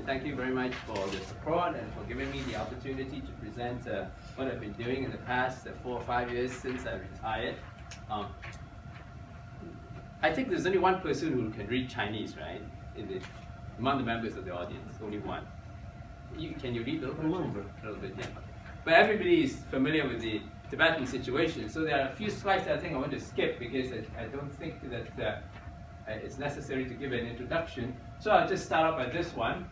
thank you very much for the support and for giving me the opportunity to present what I've been doing in the past 4 or 5 years since I retired. I think there's only one person who can read Chinese, right? Among the members of the audience, only one. Can you read a little bit? Yeah. But everybody is familiar with the Tibetan situation, so there are a few slides that I think I want to skip because I don't think that it's necessary to give an introduction. So I'll just start off by this one.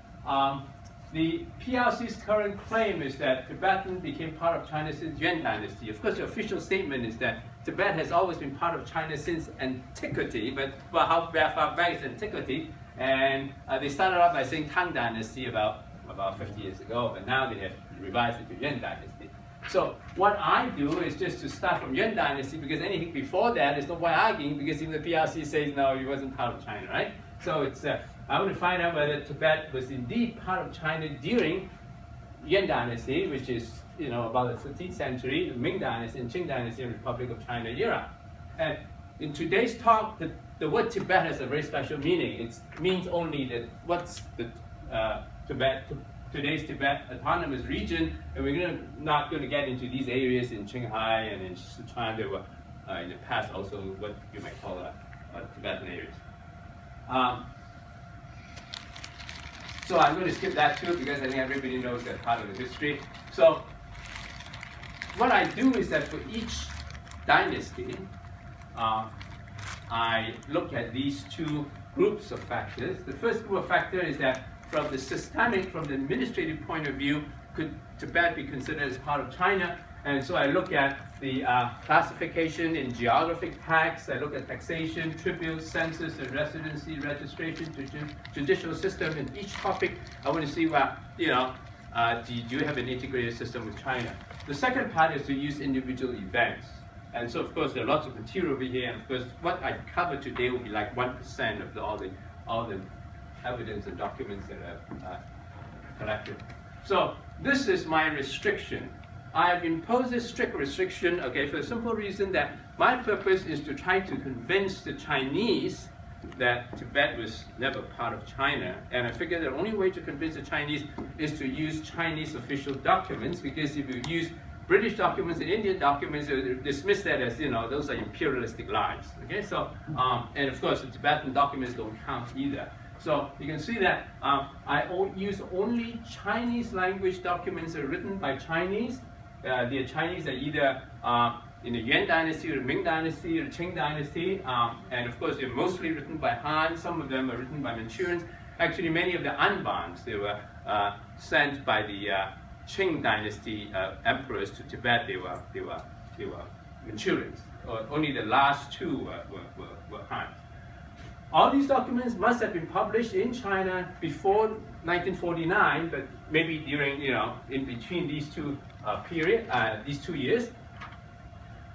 The PRC's current claim is that Tibetan became part of China since Yuan dynasty. Of course, the official statement is that Tibet has always been part of China since antiquity, but well, how far back is antiquity? And they started off by saying Tang dynasty about 50 years ago, but now they have revised it to Yuan dynasty. So what I do is just to start from Yuan dynasty, because anything before that is no point arguing, because even the PRC says no, it wasn't part of China, right? So it's I want to find out whether Tibet was indeed part of China during Yuan dynasty, which is about the 13th century, the Ming dynasty and Qing dynasty and Republic of China era. And in today's talk, the word Tibet has a very special meaning. It means only that what's the today's Tibet autonomous region, and we're not going to get into these areas in Qinghai and in Sichuan. There were in the past also what you might call Tibetan areas. So I'm going to skip that too because I think everybody knows that part of the history. So what I do is that for each dynasty, I look at these two groups of factors. The first group of factors is that from the systemic, from the administrative point of view, could Tibet be considered as part of China? And so I look at the classification in geographic tax, I look at taxation, tribute, census, and residency, registration, judicial system. In each topic, I want to see, well, do you have an integrated system with China? The second part is to use individual events. And so, of course, there are lots of material over here, and of course, what I cover today will be like 1% of all the evidence and documents that are collected. So this is my restriction. I have imposed a strict restriction, okay, for the simple reason that my purpose is to try to convince the Chinese that Tibet was never part of China. And I figure the only way to convince the Chinese is to use Chinese official documents, because if you use British documents and Indian documents, they dismiss that as, those are imperialistic lies, okay? So, and of course, the Tibetan documents don't count either. So you can see that I use only Chinese language documents that are written by Chinese. The Chinese are either in the Yuan dynasty or the Ming dynasty or the Qing dynasty. And of course, they're mostly written by Han. Some of them are written by Manchurians. Actually, many of the Anbans, they were sent by the Qing dynasty emperors to Tibet. They were Manchurians. Only the last two were Han. All these documents must have been published in China before 1949, but maybe during, in between these two these 2 years.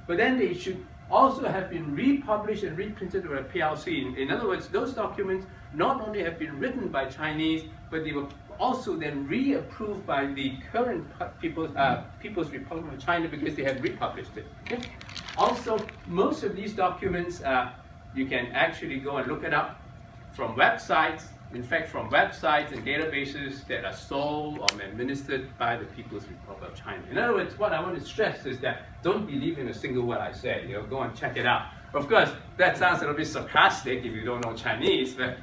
But then they should also have been republished and reprinted by PRC. In other words, those documents not only have been written by Chinese, but they were also then reapproved by the current People's Republic of China because they had republished it. Okay? Also, most of these documents you can actually go and look it up from websites. In fact, from websites and databases that are sold or administered by the People's Republic of China. In other words, what I want to stress is that don't believe in a single word I say. Go and check it out. Of course, that sounds a little bit sarcastic if you don't know Chinese, but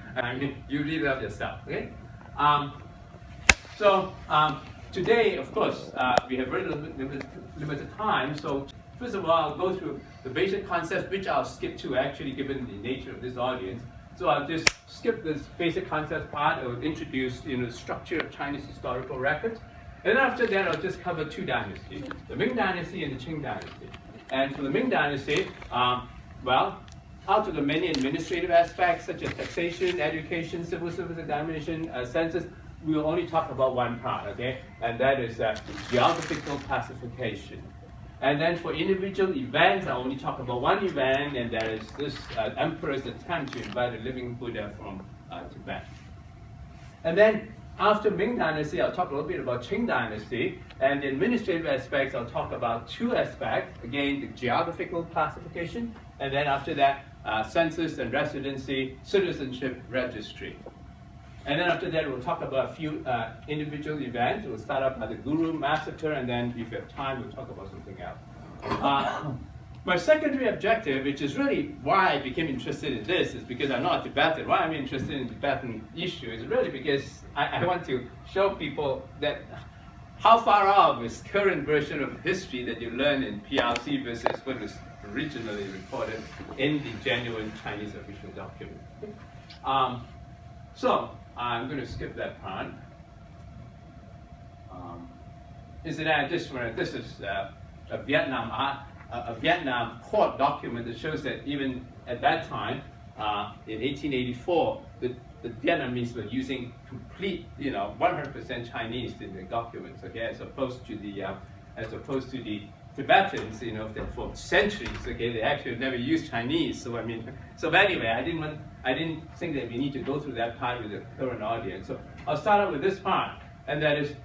you read it up yourself. Okay? Today, of course, we have very limited time. So first of all, I'll go through the basic concepts, which I'll skip to actually, given the nature of this audience. So I'll just skip this basic concepts part. I'll introduce the structure of Chinese historical records. And after that, I'll just cover two dynasties, the Ming dynasty and the Qing dynasty. And for the Ming dynasty, out of the many administrative aspects, such as taxation, education, civil service examination, census, we will only talk about one part, okay? And that is geographical classification. And then for individual events, I only talk about one event, and that is this emperor's attempt to invite a living Buddha from Tibet. And then after Ming dynasty, I'll talk a little bit about Qing dynasty, and the administrative aspects, I'll talk about two aspects. Again, the geographical classification, and then after that, census and residency, citizenship registry. And then after that, we'll talk about a few individual events. We'll start up by the Guru massacre, and then if you have time, we'll talk about something else. My secondary objective, which is really why I became interested in this, is because I'm not a Tibetan. Why I'm interested in Tibetan issue is really because I want to show people that how far off is current version of history that you learn in PRC versus what was originally reported in the genuine Chinese official document. So I'm going to skip that part. This is a Vietnam court document that shows that even at that time, in 1884, the Vietnamese were using complete, 100% Chinese in the documents, okay, as opposed to the Tibetans, that for centuries, okay, they actually never used Chinese. So anyway, I didn't think that we need to go through that part with the current audience. So I'll start out with this part, and that is,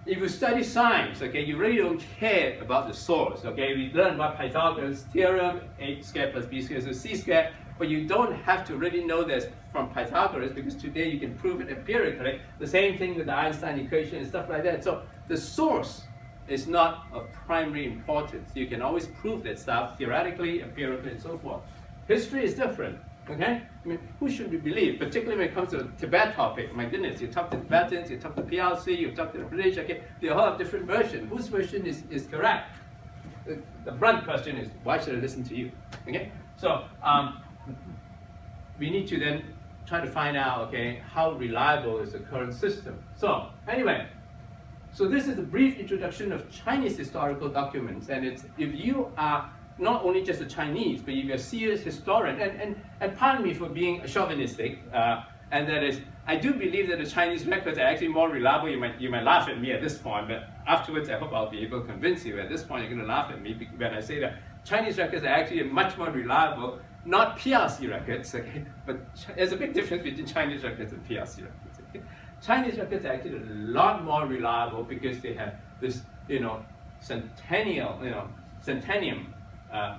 if you study science, okay, you really don't care about the source, okay? We learn about Pythagoras' theorem, a squared plus b squared equals c squared, but you don't have to really know this from Pythagoras, because today you can prove it empirically. The same thing with the Einstein equation and stuff like that. So the source is not of primary importance. You can always prove that stuff theoretically, empirically, and so forth. History is different. Okay? Who should we believe? Particularly when it comes to the Tibet topic. My goodness, you talk to Tibetans, you talk to PRC, you talk to the British, okay? They all have different versions. Whose version is correct? The blunt question is, why should I listen to you? Okay? So, we need to then try to find out, okay, how reliable is the current system. So, anyway, so this is a brief introduction of Chinese historical documents, and it's, if you are not only just a Chinese, but if you're a serious historian, and pardon me for being chauvinistic, and that is, I do believe that the Chinese records are actually more reliable. You might laugh at me at this point, but afterwards I hope I'll be able to convince you. At this point you're going to laugh at me when I say that Chinese records are actually much more reliable, not PRC records, okay? But there's a big difference between Chinese records and PRC records. Okay? Chinese records are actually a lot more reliable because they have this,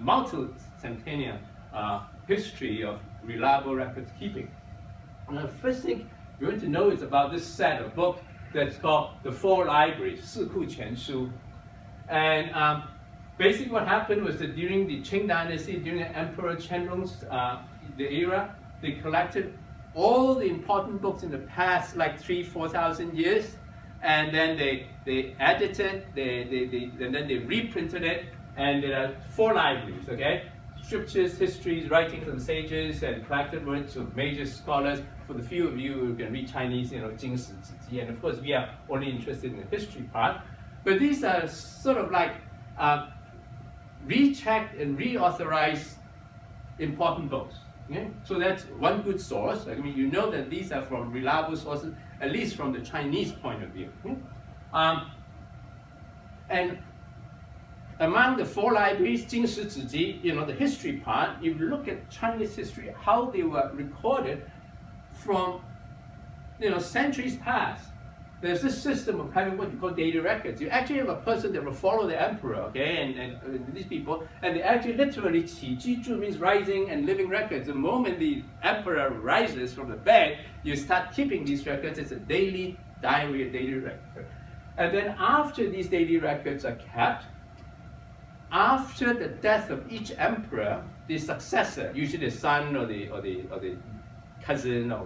multi-centennial history of reliable records keeping. And the first thing you want to know is about this set of books that's called the Four Libraries, 四库全书. And basically what happened was that during the Qing dynasty, during the Emperor Qianlong's the era, they collected all the important books in the past, like 3,000–4,000 years, and then they edited, and then they reprinted it. And there are 4 libraries, okay? Scriptures, histories, writings of the sages, and collected works of major scholars. For the few of you who can read Chinese, Jing Si Zi Ji, and of course we are only interested in the history part. But these are sort of like rechecked and reauthorized important books. Okay? So that's one good source. You know that these are from reliable sources, at least from the Chinese point of view. Okay? And among the 4 libraries, Jing Si Zi Ji, the history part, if you look at Chinese history, how they were recorded from, centuries past. There's this system of having what you call daily records. You actually have a person that will follow the emperor, okay, and these people, and they actually literally, qi ji zhu means rising and living records. The moment the emperor rises from the bed, you start keeping these records. It's a daily diary, a daily record. And then after these daily records are kept, after the death of each emperor, the successor, usually the son or the cousin or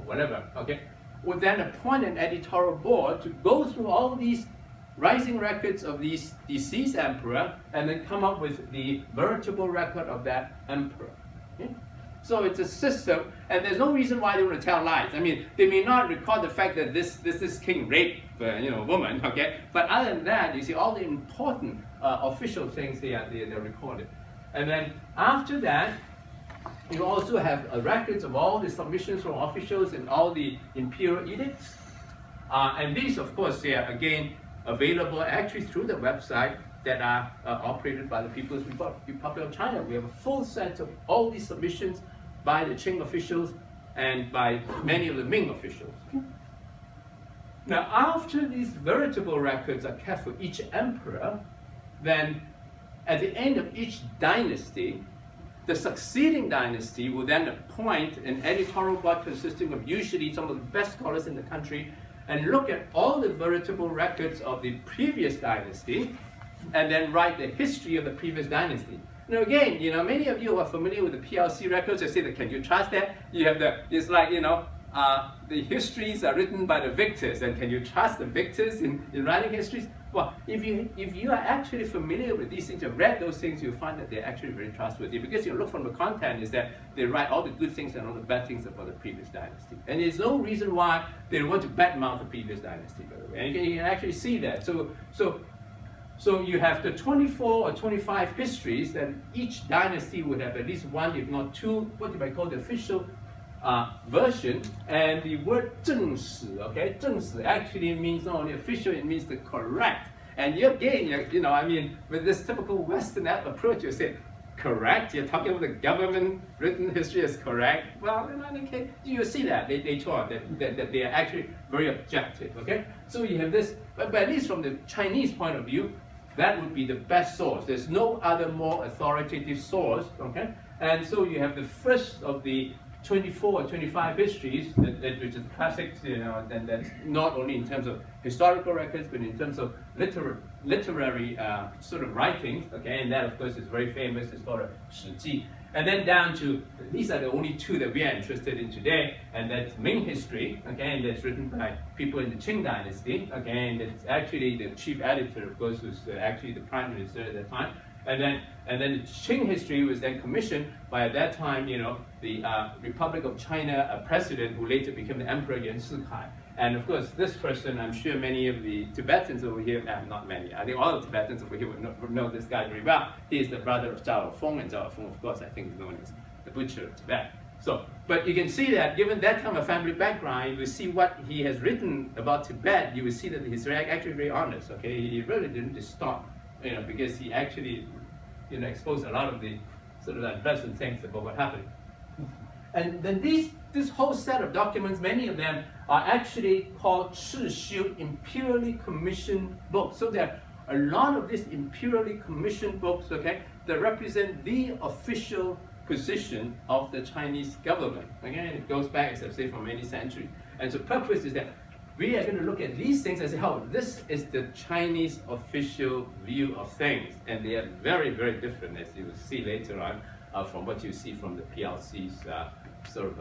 whatever, okay, would then appoint an editorial board to go through all these rising records of these deceased emperor and then come up with the veritable record of that emperor. Okay? So it's a system, and there's no reason why they want to tell lies. They may not record the fact that this king raped a woman, okay? But other than that, you see all the important official things they are recorded. And then after that, you also have records of all the submissions from officials and all the imperial edicts. And these, of course, they are again available actually through the website that are operated by the People's Republic of China. We have a full set of all these submissions by the Qing officials and by many of the Ming officials. Now, after these veritable records are kept for each emperor, then at the end of each dynasty, the succeeding dynasty will then appoint an editorial board consisting of usually some of the best scholars in the country and look at all the veritable records of the previous dynasty and then write the history of the previous dynasty. Now again, many of you are familiar with the PLC records. I say that, can you trust that? You have it's like, the histories are written by the victors, and can you trust the victors in writing histories? Well, if you are actually familiar with these things, you've read those things, you'll find that they're actually very trustworthy, because you look from the content is that they write all the good things and all the bad things about the previous dynasty. And there's no reason why they want to badmouth the previous dynasty, by the way. And you can actually see that. So you have the 24 or 25 histories, that each dynasty would have at least one, if not two, what you might call the official version. And the word 正史, okay, 正史 actually means not only official, it means the correct. And again, I mean, with this typical Western approach, you say, correct? You're talking about the government written history as correct? Well, okay, you see that, they taught that they are actually very objective, okay? So you have this, but at least from the Chinese point of view, that would be the best source. There's no other more authoritative source, okay? And so you have the first of the 24 or 25 histories, which is classics, and that's not only in terms of historical records, but in terms of literary sort of writings, okay? And that, of course, is very famous. It's called a 史记. And then down to, these are the only two that we are interested in today, and that's Ming history, okay, and that's written by people in the Qing dynasty, okay, and it's actually the chief editor, of course, was actually the prime minister at that time. And then the Qing history was then commissioned by, at that time, the Republic of China president, who later became the Emperor Yuan Shikai. And of course, this person, I'm sure many of the Tibetans over here, not many, I think all the Tibetans over here would know this guy very well. He is the brother of Zhao Feng, and Zhao Feng, of course, I think is known as the Butcher of Tibet. So, but you can see that given that kind of family background, you see what he has written about Tibet, you will see that he's actually very honest, okay? He really didn't distort, because he actually, exposed a lot of the sort of unpleasant things about what happened. And then this whole set of documents, many of them are actually called 世修, imperially commissioned books. So there are a lot of these imperially commissioned books, okay, that represent the official position of the Chinese government. Again, it goes back, as I say, for many centuries. And so the purpose is that we are going to look at these things and say, oh, this is the Chinese official view of things. And they are very, very different, as you will see later on, from what you see from the PLC's sort of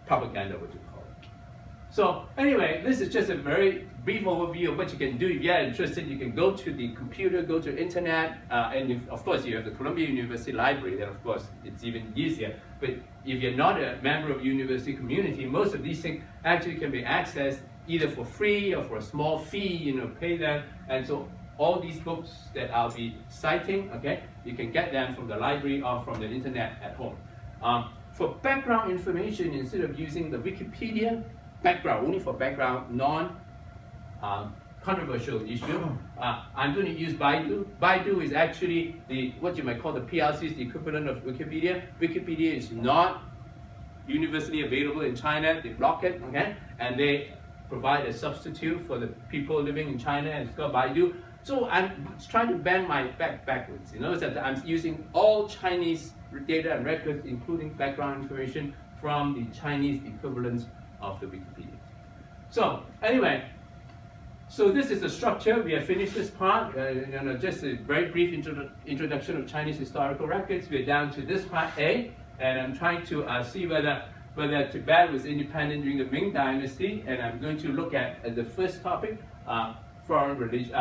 propaganda, what you call it. So anyway, this is just a very brief overview of what you can do. If you're interested, you can go to the computer, go to internet, and if, of course, you have the Columbia University Library, then of course it's even easier. But if you're not a member of the university community, most of these things actually can be accessed either for free or for a small fee, pay them. And so all these books that I'll be citing, okay, you can get them from the library or from the internet at home. For background information, instead of using the Wikipedia, background, only for background, non-controversial issue, I'm going to use Baidu. Baidu is actually what you might call the PLC's the equivalent of Wikipedia. Wikipedia is not universally available in China. They block it, okay? And they provide a substitute for the people living in China, and it's called Baidu. So I'm trying to bend my backwards. That I'm using all Chinese data and records, including background information, from the Chinese equivalents of the Wikipedia. So anyway, so this is the structure. We have finished this part. Just a very brief introduction of Chinese historical records. We're down to this part A, and I'm trying to see whether Tibet was independent during the Ming Dynasty, and I'm going to look at the first topic, foreign religion.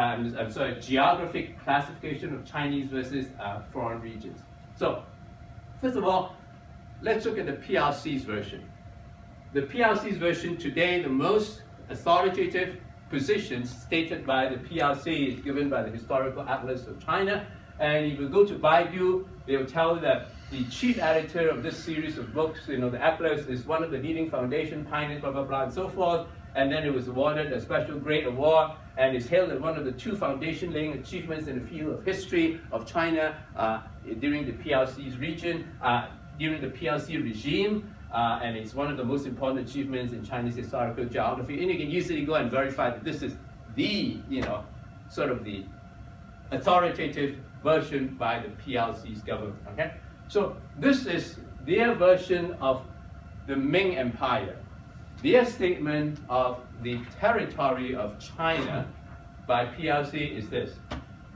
Geographic classification of Chinese versus foreign regions. So, first of all, let's look at the PRC's version. The PRC's version today, the most authoritative position stated by the PRC is given by the Historical Atlas of China. And if you go to Baidu, they will tell you that the chief editor of this series of books, the Atlas, is one of the leading foundation pioneers, blah, blah, blah, and so forth. And then it was awarded a special grade award, and is hailed as one of the two foundation-laying achievements in the field of history of China during the PRC's during the PRC regime, and it's one of the most important achievements in Chinese historical geography. And you can easily go and verify that this is the, sort of the authoritative version by the PRC's government. Okay. So this is their version of the Ming Empire. Their statement of the territory of China by PRC is this.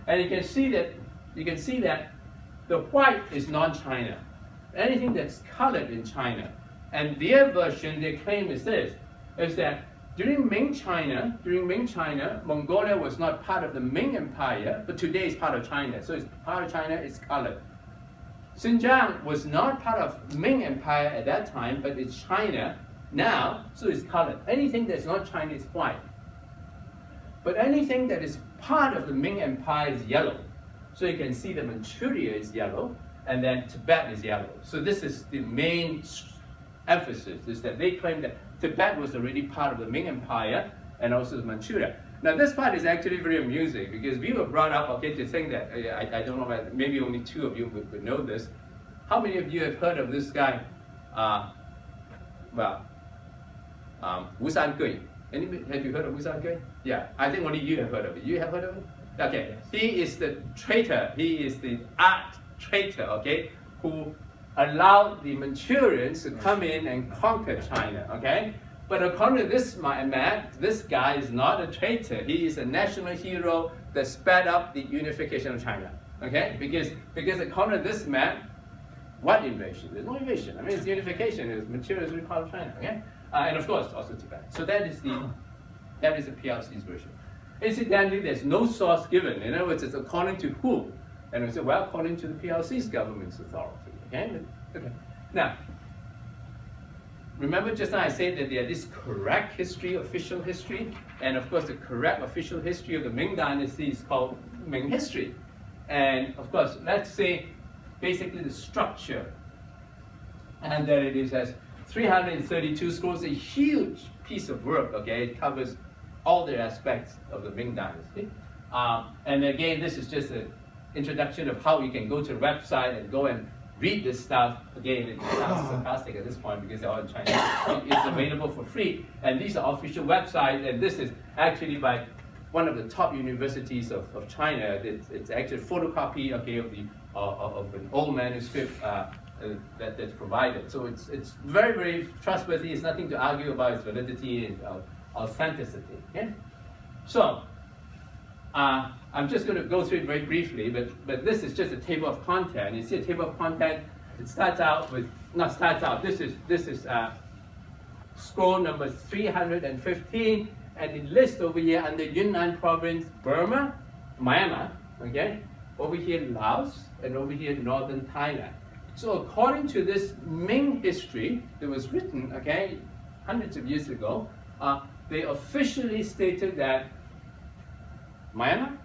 And you can see that the white is non-China. Anything that's colored in China. And their version, their claim is this, is that during Ming China, Mongolia was not part of the Ming Empire, but today it's part of China. So it's part of China, it's colored. Xinjiang was not part of Ming Empire at that time, but it's China now, so it's colored. Anything that's not China is white. But anything that is part of the Ming Empire is yellow. So you can see that Manchuria is yellow, and then Tibet is yellow. So this is the main emphasis, is that they claim that Tibet was already part of the Ming Empire, and also Manchuria. Now this part is actually very amusing, because we were brought up, okay, to think that, I don't know, maybe only 2 of you would know this. How many of you have heard of this guy? Wu Sangui. Anybody, have you heard of Wu Sangui? Yeah, I think only you have heard of it. You have heard of it? Okay, he is the traitor, he is the art traitor, okay, who allowed the Manchurians to come in and conquer China, okay? But according to this map, this guy is not a traitor. He is a national hero that sped up the unification of China, okay? Because according to this map, what invasion? There's no invasion. I mean, it's unification. It's Manchuria is really part of China, okay? And of course, also Tibet. So that is the PRC's version. Incidentally, there's no source given. In other words, it's according to who? And we say, well, according to the PRC's government's authority. Okay? Okay. Now, remember just now I said that there is correct history, official history, and of course the correct official history of the Ming Dynasty is called Ming history. And of course, let's say basically the structure, and that it is has 332 scrolls, a huge piece of work, okay? It covers all the aspects of the Ming Dynasty. And again, this is just an introduction of how you can go to the website and go and read this stuff. Again, it sounds sarcastic at this point because they're all in Chinese. It's available for free. And these are official websites, and this is actually by one of the top universities of China. It's actually a photocopy, okay, of an old manuscript that's provided. So it's very, very trustworthy. It's nothing to argue about its validity and authenticity. Okay? So I'm just going to go through it very briefly, but this is just a table of content. You see a table of content. It starts out with, not starts out, this is scroll number 315, and it lists over here under Yunnan province, Burma, Myanmar, okay? Over here Laos, and over here northern Thailand. So according to this Ming history that was written, okay, hundreds of years ago, they officially stated that Myanmar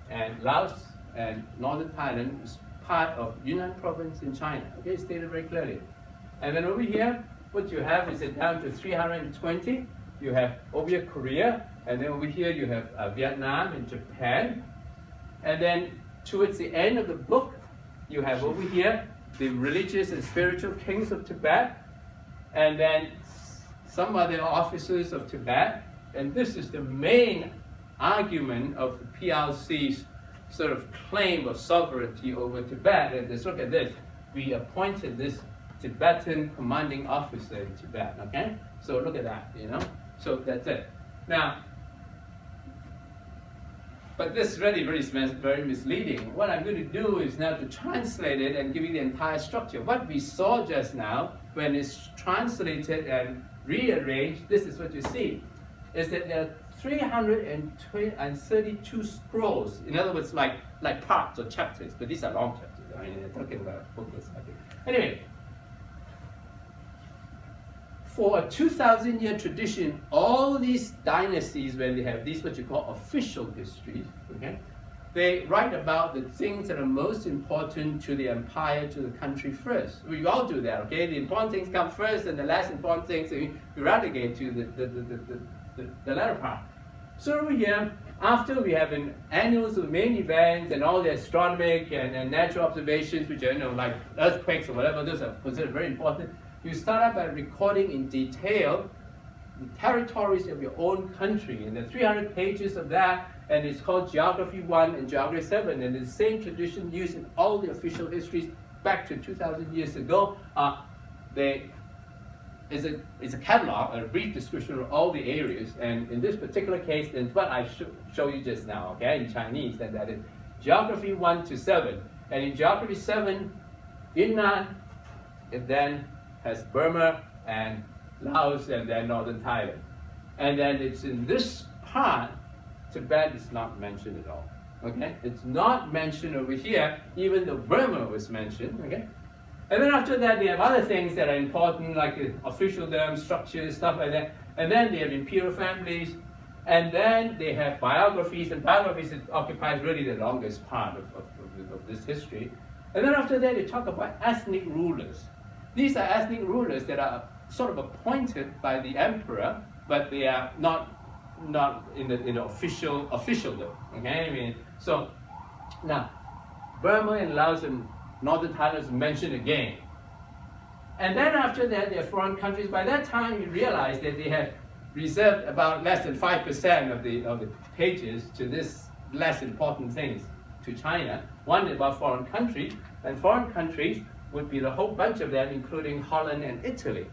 and Laos and northern Thailand is part of Yunnan province in China. Okay, stated very clearly. And then over here, what you have is it down to 320. You have over here Korea, and then over here you have Vietnam and Japan. And then towards the end of the book, you have over here the religious and spiritual kings of Tibet, and then some other officers of Tibet. And this is the main argument of the PRC's sort of claim of sovereignty over Tibet. And let's look at this. We appointed this Tibetan commanding officer in Tibet, okay? So look at that, you know? So that's it. Now, but this is really very misleading. What I'm going to do is now to translate it and give you the entire structure. What we saw just now, when it's translated and rearranged, this is what you see, is that there are 332 scrolls. In other words, like parts or chapters, but these are long chapters. I mean, they're talking about booklets. Anyway, for a 2,000-year tradition, all these dynasties, when they have these what you call official histories, okay, they write about the things that are most important to the empire, to the country first. We all do that, okay? The important things come first, and the less important things we relegate to the latter part. So over here, after we have an annals of main events and all the astronomic and natural observations, which are, you know, like earthquakes or whatever, those are considered very important. You start out by recording in detail the territories of your own country, and there are 300 pages of that, and it's called Geography 1 and Geography 7, and it's the same tradition used in all the official histories back to 2,000 years ago, it's a catalog, a brief description of all the areas. And in this particular case, it's what I show you just now, okay, in Chinese, and that is geography 1 to 7. And in geography 7, Yunnan, it then has Burma and Laos and then northern Thailand. And then it's in this part, Tibet is not mentioned at all. Okay? It's not mentioned over here, even though Burma was mentioned. Okay? And then after that, they have other things that are important, like officialdom, structures, stuff like that. And then they have imperial families. And then they have biographies, and biographies occupies really the longest part of this history. And then after that, they talk about ethnic rulers. These are ethnic rulers that are sort of appointed by the emperor, but they are not in the officialdom. Okay, I mean, so now Burma and Laos and northern Thailand is mentioned again. And then after that, they are foreign countries. By that time, you realize that they have reserved about less than 5% of the pages to this less important things to China. One about foreign countries, and foreign countries would be the whole bunch of them, including Holland and Italy.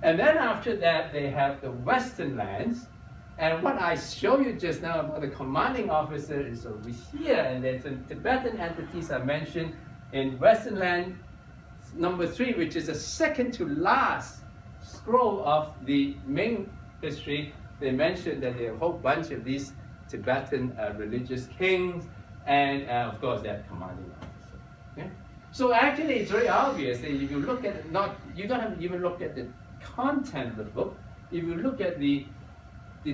And then after that, they have the Western lands. And what I show you just now about the commanding officer is over here, and there's some Tibetan entities are mentioned in Western land number 3, which is the second to last scroll of the Ming history. They mentioned that there are a whole bunch of these Tibetan religious kings, and of course that commanding officer. Okay? So actually, it's very obvious that if you look at it, you don't have to even look at the content of the book. If you look at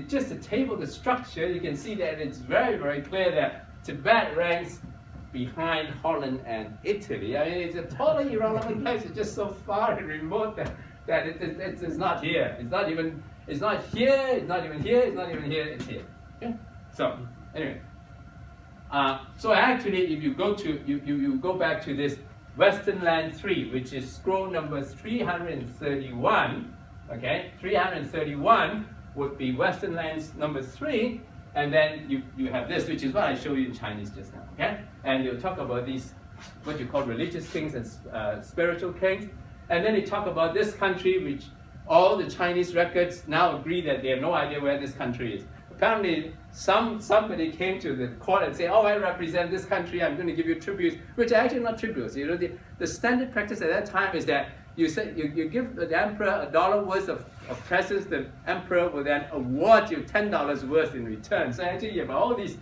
just the table, the structure, you can see that it's very, very clear that Tibet ranks behind Holland and Italy. I mean, it's a totally irrelevant place. It's just so far and remote that it's not here. It's not here. It's not even here. It's not even here. It's here. Okay? So anyway, so actually, if you go to you go back to this Western Land 3, which is scroll number 331. Okay, 331 would be Western Lands number 3, and then you have this, which is what I showed you in Chinese just now. Okay, and they'll talk about these what you call religious kings and spiritual kings, and then they talk about this country, which all the Chinese records now agree that they have no idea where this country is. Apparently, somebody came to the court and said, "Oh, I represent this country. I'm going to give you tributes," which are actually not tributes. You know, the standard practice at that time is that you give the emperor $1 worth of presents. The emperor will then award you $10 worth in return. So actually, you have all these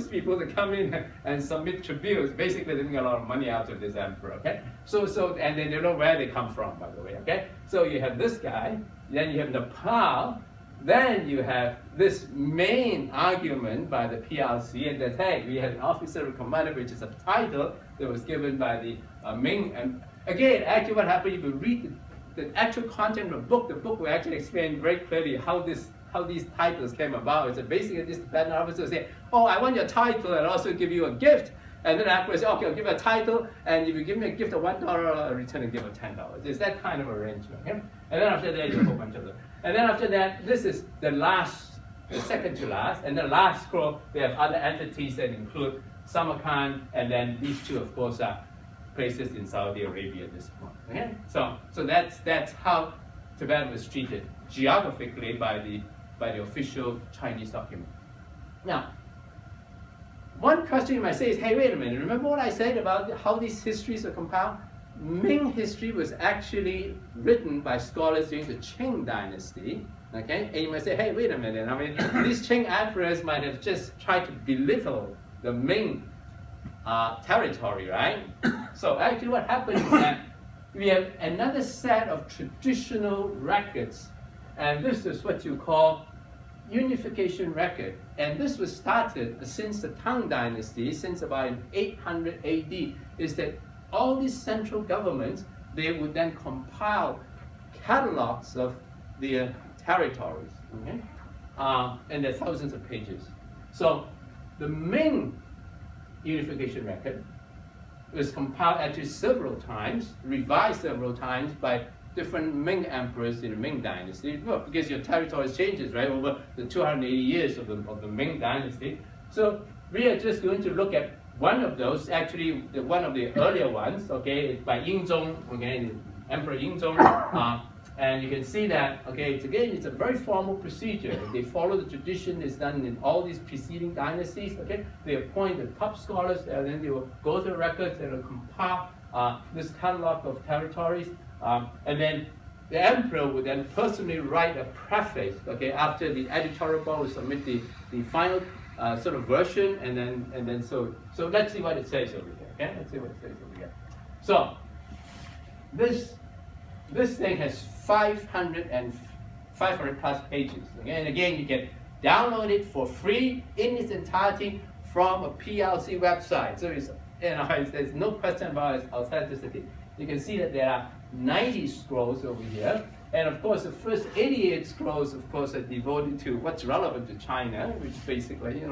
people that come in and submit tributes. Basically, they make a lot of money out of this emperor. Okay, so and they don't know where they come from, by the way. Okay, so you have this guy. Then you have Nepal. Then you have this main argument by the PRC, and that, hey, we had an officer of commander, which is a title that was given by the Ming. And again, actually what happened, if you read the actual content of the book will actually explain very clearly how these titles came about. It's basically this Tibetan officer say, "Oh, I want your title and also give you a gift." And then afterwards, okay, I'll give you a title, and if you give me a gift of $1, I'll return a gift of $10. It's that kind of arrangement. Okay? And then after that, you have a whole bunch of them. And then after that, this is the second to last, and the last scroll, they have other entities that include Samarkand, and then these two, of course, are places in Saudi Arabia at this point. Okay? So that's how Tibet was treated geographically by the official Chinese document. Now, one question you might say is, hey, wait a minute, remember what I said about how these histories are compiled? Ming history was actually written by scholars during the Qing dynasty, okay? And you might say, hey, wait a minute, I mean, these Qing emperors might have just tried to belittle the Ming territory, right? So actually what happened is that we have another set of traditional records, and this is what you call unification record. And this was started since the Tang dynasty, since about 800 AD, is that all these central governments, they would then compile catalogs of their territories, okay? And there are thousands of pages. So the Ming unification record was compiled actually several times, revised several times by different Ming emperors in the Ming dynasty. Well, because your territory changes, right, over the 280 years of the Ming dynasty. So we are just going to look at one of those, actually, one of the earlier ones, okay, it's by Yingzong, okay, Emperor Yingzong. And you can see that, okay, it's a very formal procedure. They follow the tradition. It's done in all these preceding dynasties, okay? They appoint the top scholars, and then they will go to the records and will compile this catalog of territories. And then the emperor would then personally write a preface, okay, after the editorial board will submit the final sort of version, and then so let's see what it says over here, okay? Let's see what it says over here. So this thing has 500 plus pages. Okay? And again, you can download it for free in its entirety from a PLC website. So there's no question about its authenticity. You can see that there are 90 scrolls over here. And of course, the first 88 scrolls, of course, are devoted to what's relevant to China, which basically,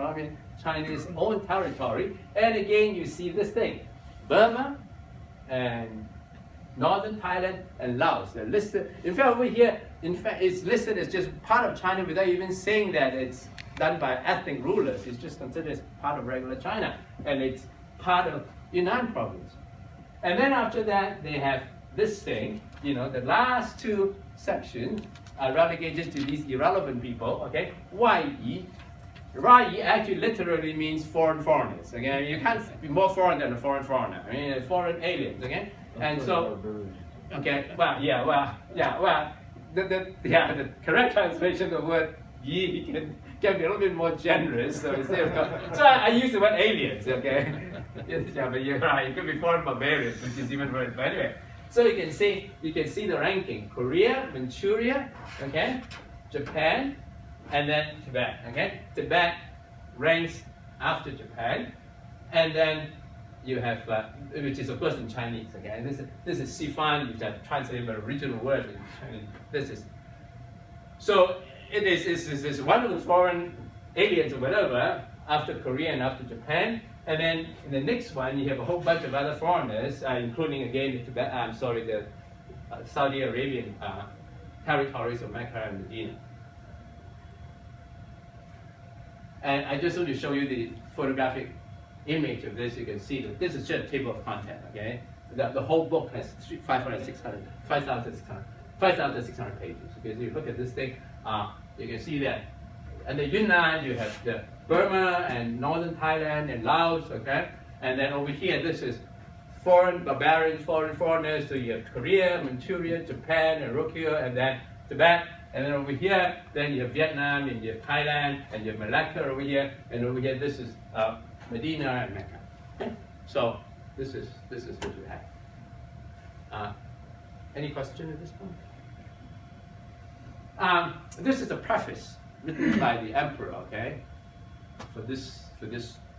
China's own territory. And again, you see this thing, Burma and Northern Thailand and Laos. They're listed. In fact, over here, it's listed as just part of China without even saying that it's done by ethnic rulers. It's just considered as part of regular China, and it's part of Yunnan province. And then after that, they have this thing. The last two sections are relegated to these irrelevant people. Okay, Wai-Yi. Rai actually literally means foreigners. Okay, you can't be more foreign than a foreigner. I mean, foreign aliens. Okay. And so, okay, the correct translation of the word "yi" can be a little bit more generous. So I use the word aliens. Okay, but you're right. It could be foreign barbarians, which is even worse. But anyway, so you can see the ranking: Korea, Manchuria, okay, Japan, and then Tibet. Okay, Tibet ranks after Japan, and then you have, which is of course in Chinese, okay? And this is Sifan, which I've translated the original word in Chinese. So it is one of the foreign aliens or whatever after Korea and after Japan. And then in the next one, you have a whole bunch of other foreigners, including again the Saudi Arabian territories of Mecca and Medina. And I just want to show you the photographic image of this. You can see that this is just a table of content, okay? The whole book has 5,600 pages. Okay, so you look at this thing, you can see that. And the Yunnan, you have the Burma and Northern Thailand and Laos, okay? And then over here, this is foreign barbarians, foreigners. So you have Korea, Manchuria, Japan, and Urukio, and then Tibet. And then over here, then you have Vietnam, and you have Thailand, and you have Malacca over here. And over here, this is Medina and Mecca. Okay? So this is what you have. Any question at this point? This is a preface written by the emperor, okay, for this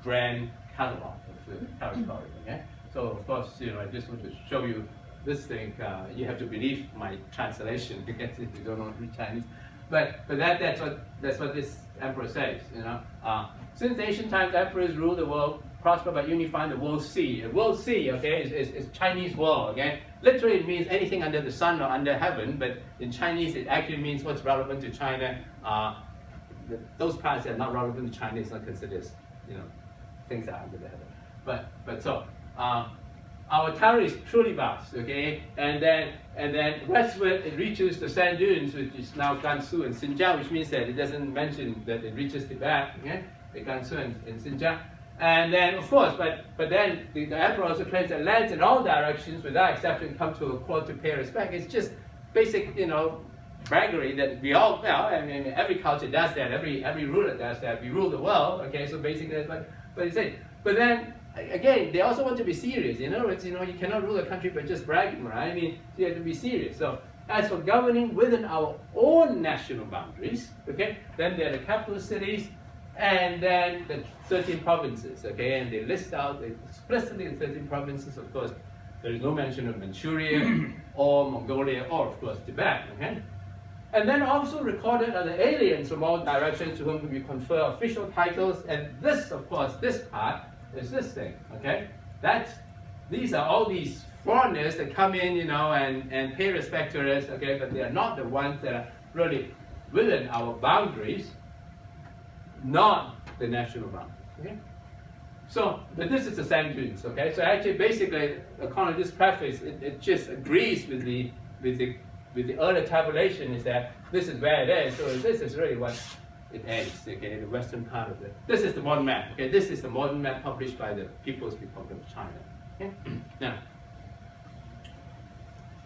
grand catalog of the territory. Okay, so of course, I just want to show you this thing. You have to believe my translation because if you don't know read Chinese. But that's what this emperor says. Since ancient times, emperors ruled the world, prospered by unifying the world sea. The world sea, okay, is Chinese world. Okay, literally it means anything under the sun or under heaven. But in Chinese, it actually means what's relevant to China. Those parts that are not relevant to China is not considered, things that are under the heaven. But so. Our territory is truly vast, okay? And then westward it reaches the sand dunes, which is now Gansu and Xinjiang, which means that it doesn't mention that it reaches Tibet, okay? The Gansu and Xinjiang. And then, of course, but then the emperor also claims that lands in all directions without exception come to a court to pay respect. It's just basic, braggery that we all, every culture does that, every ruler does that. We rule the world, okay? So basically, but then. Again, they also want to be serious. You cannot rule a country by just bragging, right? I mean, you have to be serious. So, as for governing within our own national boundaries, okay, then there are the capital cities, and then the 13 provinces, okay, and they list out explicitly the 13 provinces. Of course, there is no mention of Manchuria or Mongolia or, of course, Tibet, okay. And then also recorded are the aliens from all directions to whom we confer official titles. And this, of course, this part. Is this thing, okay? These are all these foreigners that come in, and pay respect to us, okay? But they are not the ones that are really within our boundaries, not the national boundaries, okay? So, but this is the centuries, okay? So actually, basically, according to this preface, it just agrees with the earlier tabulation, is that this is where it is. So this is really what it is, okay? The western part of it. This is the modern map, okay? This is the modern map published by the People's Republic of China. Okay? Now,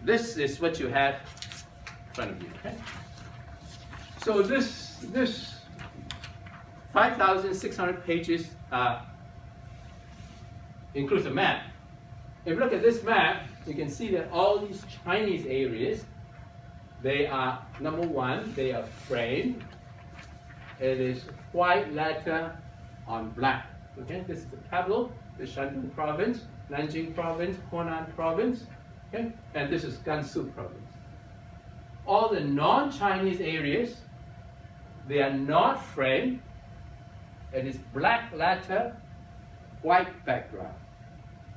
this is what you have in front of you, okay? So this 5,600 pages includes a map. If you look at this map, you can see that all these Chinese areas, they are, number one, they are framed. It is white letter on black. Okay, this is the capital, the Shandong province, Nanjing province, Hunan province, okay, and this is Gansu province. All the non-Chinese areas, they are not framed. It is black letter, white background.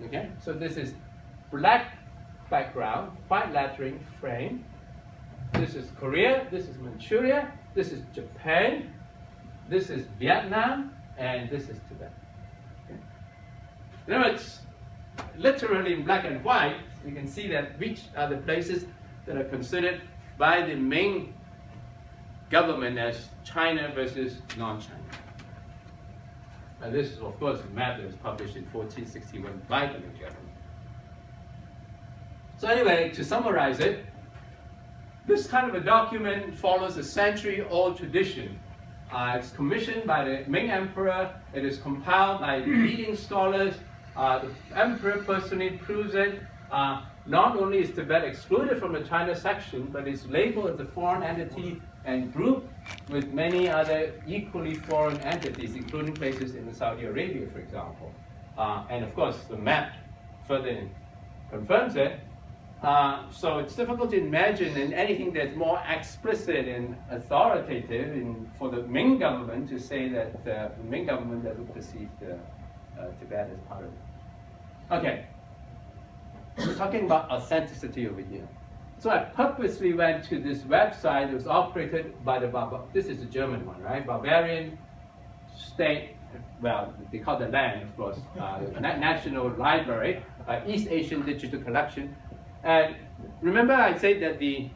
Okay, so this is black background, white lettering frame. This is Korea, this is Manchuria, this is Japan, this is Vietnam, and this is Tibet. Okay. Now it's literally in black and white. You can see that which are the places that are considered by the Ming government as China versus non-China. And this is, of course, a map that was published in 1461 by the Ming government. So anyway, to summarize it, this kind of a document follows a century-old tradition. It's commissioned by the Ming Emperor. It is compiled by leading scholars. The Emperor personally proves it. Not only is Tibet excluded from the China section, but it's labeled as a foreign entity and grouped with many other equally foreign entities, including places in Saudi Arabia, for example. And of course, the map further confirms it. So it's difficult to imagine anything that's more explicit and authoritative for the Ming government to say that the Ming government doesn't perceive Tibet as part of it. Okay, we're talking about authenticity over here. So I purposely went to this website that was operated by this is the German one, right? Bavarian State, well, they call the land, of course, National Library, East Asian Digital Collection. And remember I said that the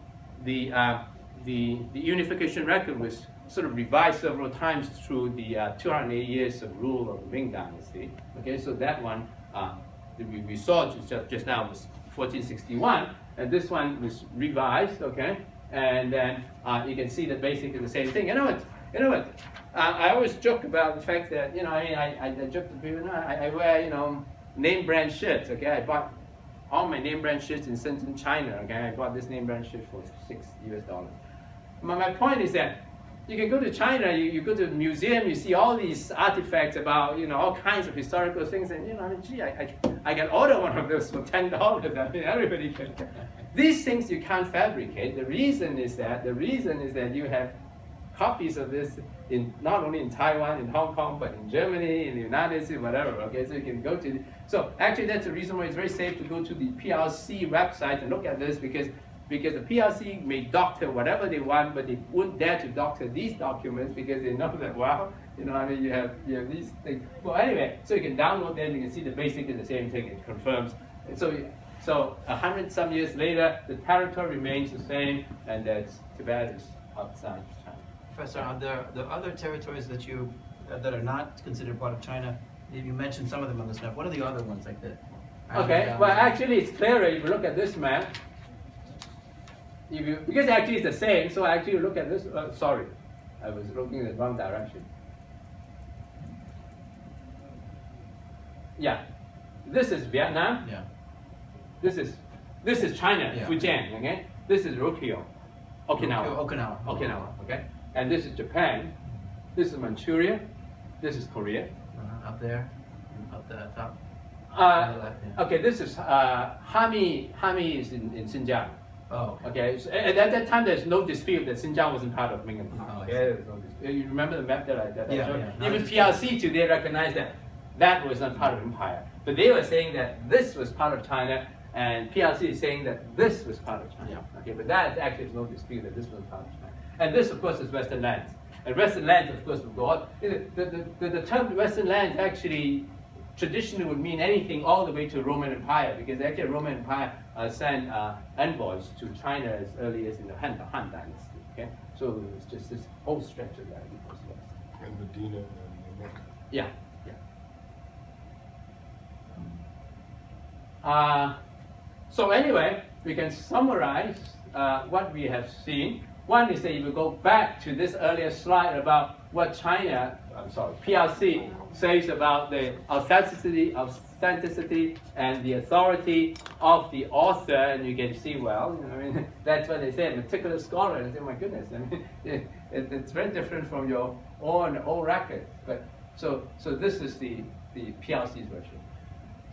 unification record was sort of revised several times through the 208 years of rule of the Ming dynasty. Okay, so that one we saw just now was 1461, and this one was revised. Okay, and then you can see that basically the same thing. You know what? I always joke about the fact that I joke to people. I wear name brand shirts. Okay, I bought all my name brand shirts in Shenzhen, China. Okay, I bought this name brand shirt for $6. My point is that you can go to China, you go to a museum, you see all these artifacts about all kinds of historical things, and gee, I can order one of those for $10. I mean, everybody can. These things you can't fabricate. The reason is that you have copies of this not only in Taiwan, in Hong Kong, but in Germany, in the United States, whatever. Okay, so you can go to. So actually, that's the reason why it's very safe to go to the PRC website and look at this, because the PRC may doctor whatever they want, but they wouldn't dare to doctor these documents because they know that you have these things. Well, anyway, so you can download them. You can see that basically the same thing. It confirms. And so 100-some years later, the territory remains the same, and that Tibet is outside China. Professor, are there other territories that are not considered part of China? You mentioned some of them on this map. What are the other ones like that? Okay, well, actually, it's clearer if you look at this map. Because actually it's the same, so actually look at this. Sorry, I was looking in the wrong direction. Yeah, this is Vietnam. Yeah. This is China, yeah. Fujian. Okay. This is Okinawa. Okinawa. Okay. And this is Japan. This is Manchuria. This is Korea. Up there, up the top. Left, yeah. Okay. This is Hami. Hami is in Xinjiang. Oh, okay. So at that time, there's no dispute that Xinjiang wasn't part of Ming Empire. Oh, there's no dispute. You remember the map that I showed? Yeah. Even PRC today recognized that was not part of empire. But they were saying that this was part of China, and PRC is saying that this was part of China. Yeah. Okay, but that actually is no dispute that this was part of China. And this, of course, is Western lands. And Western lands, of course, will go on. The term Western lands actually traditionally would mean anything all the way to Roman Empire, because actually Roman Empire sent envoys to China as early as in the Han Dynasty. Okay, so it's just this whole stretch of that. And Medina and Mecca. Yeah, yeah. So anyway, we can summarize what we have seen. One is that if you go back to this earlier slide about what PRC says about the authenticity and the authority of the author, and you can see, well, I mean, that's what they say, meticulous scholar. And I say, my goodness, I mean, it's very different from your own old record. But so this is the PRC's version.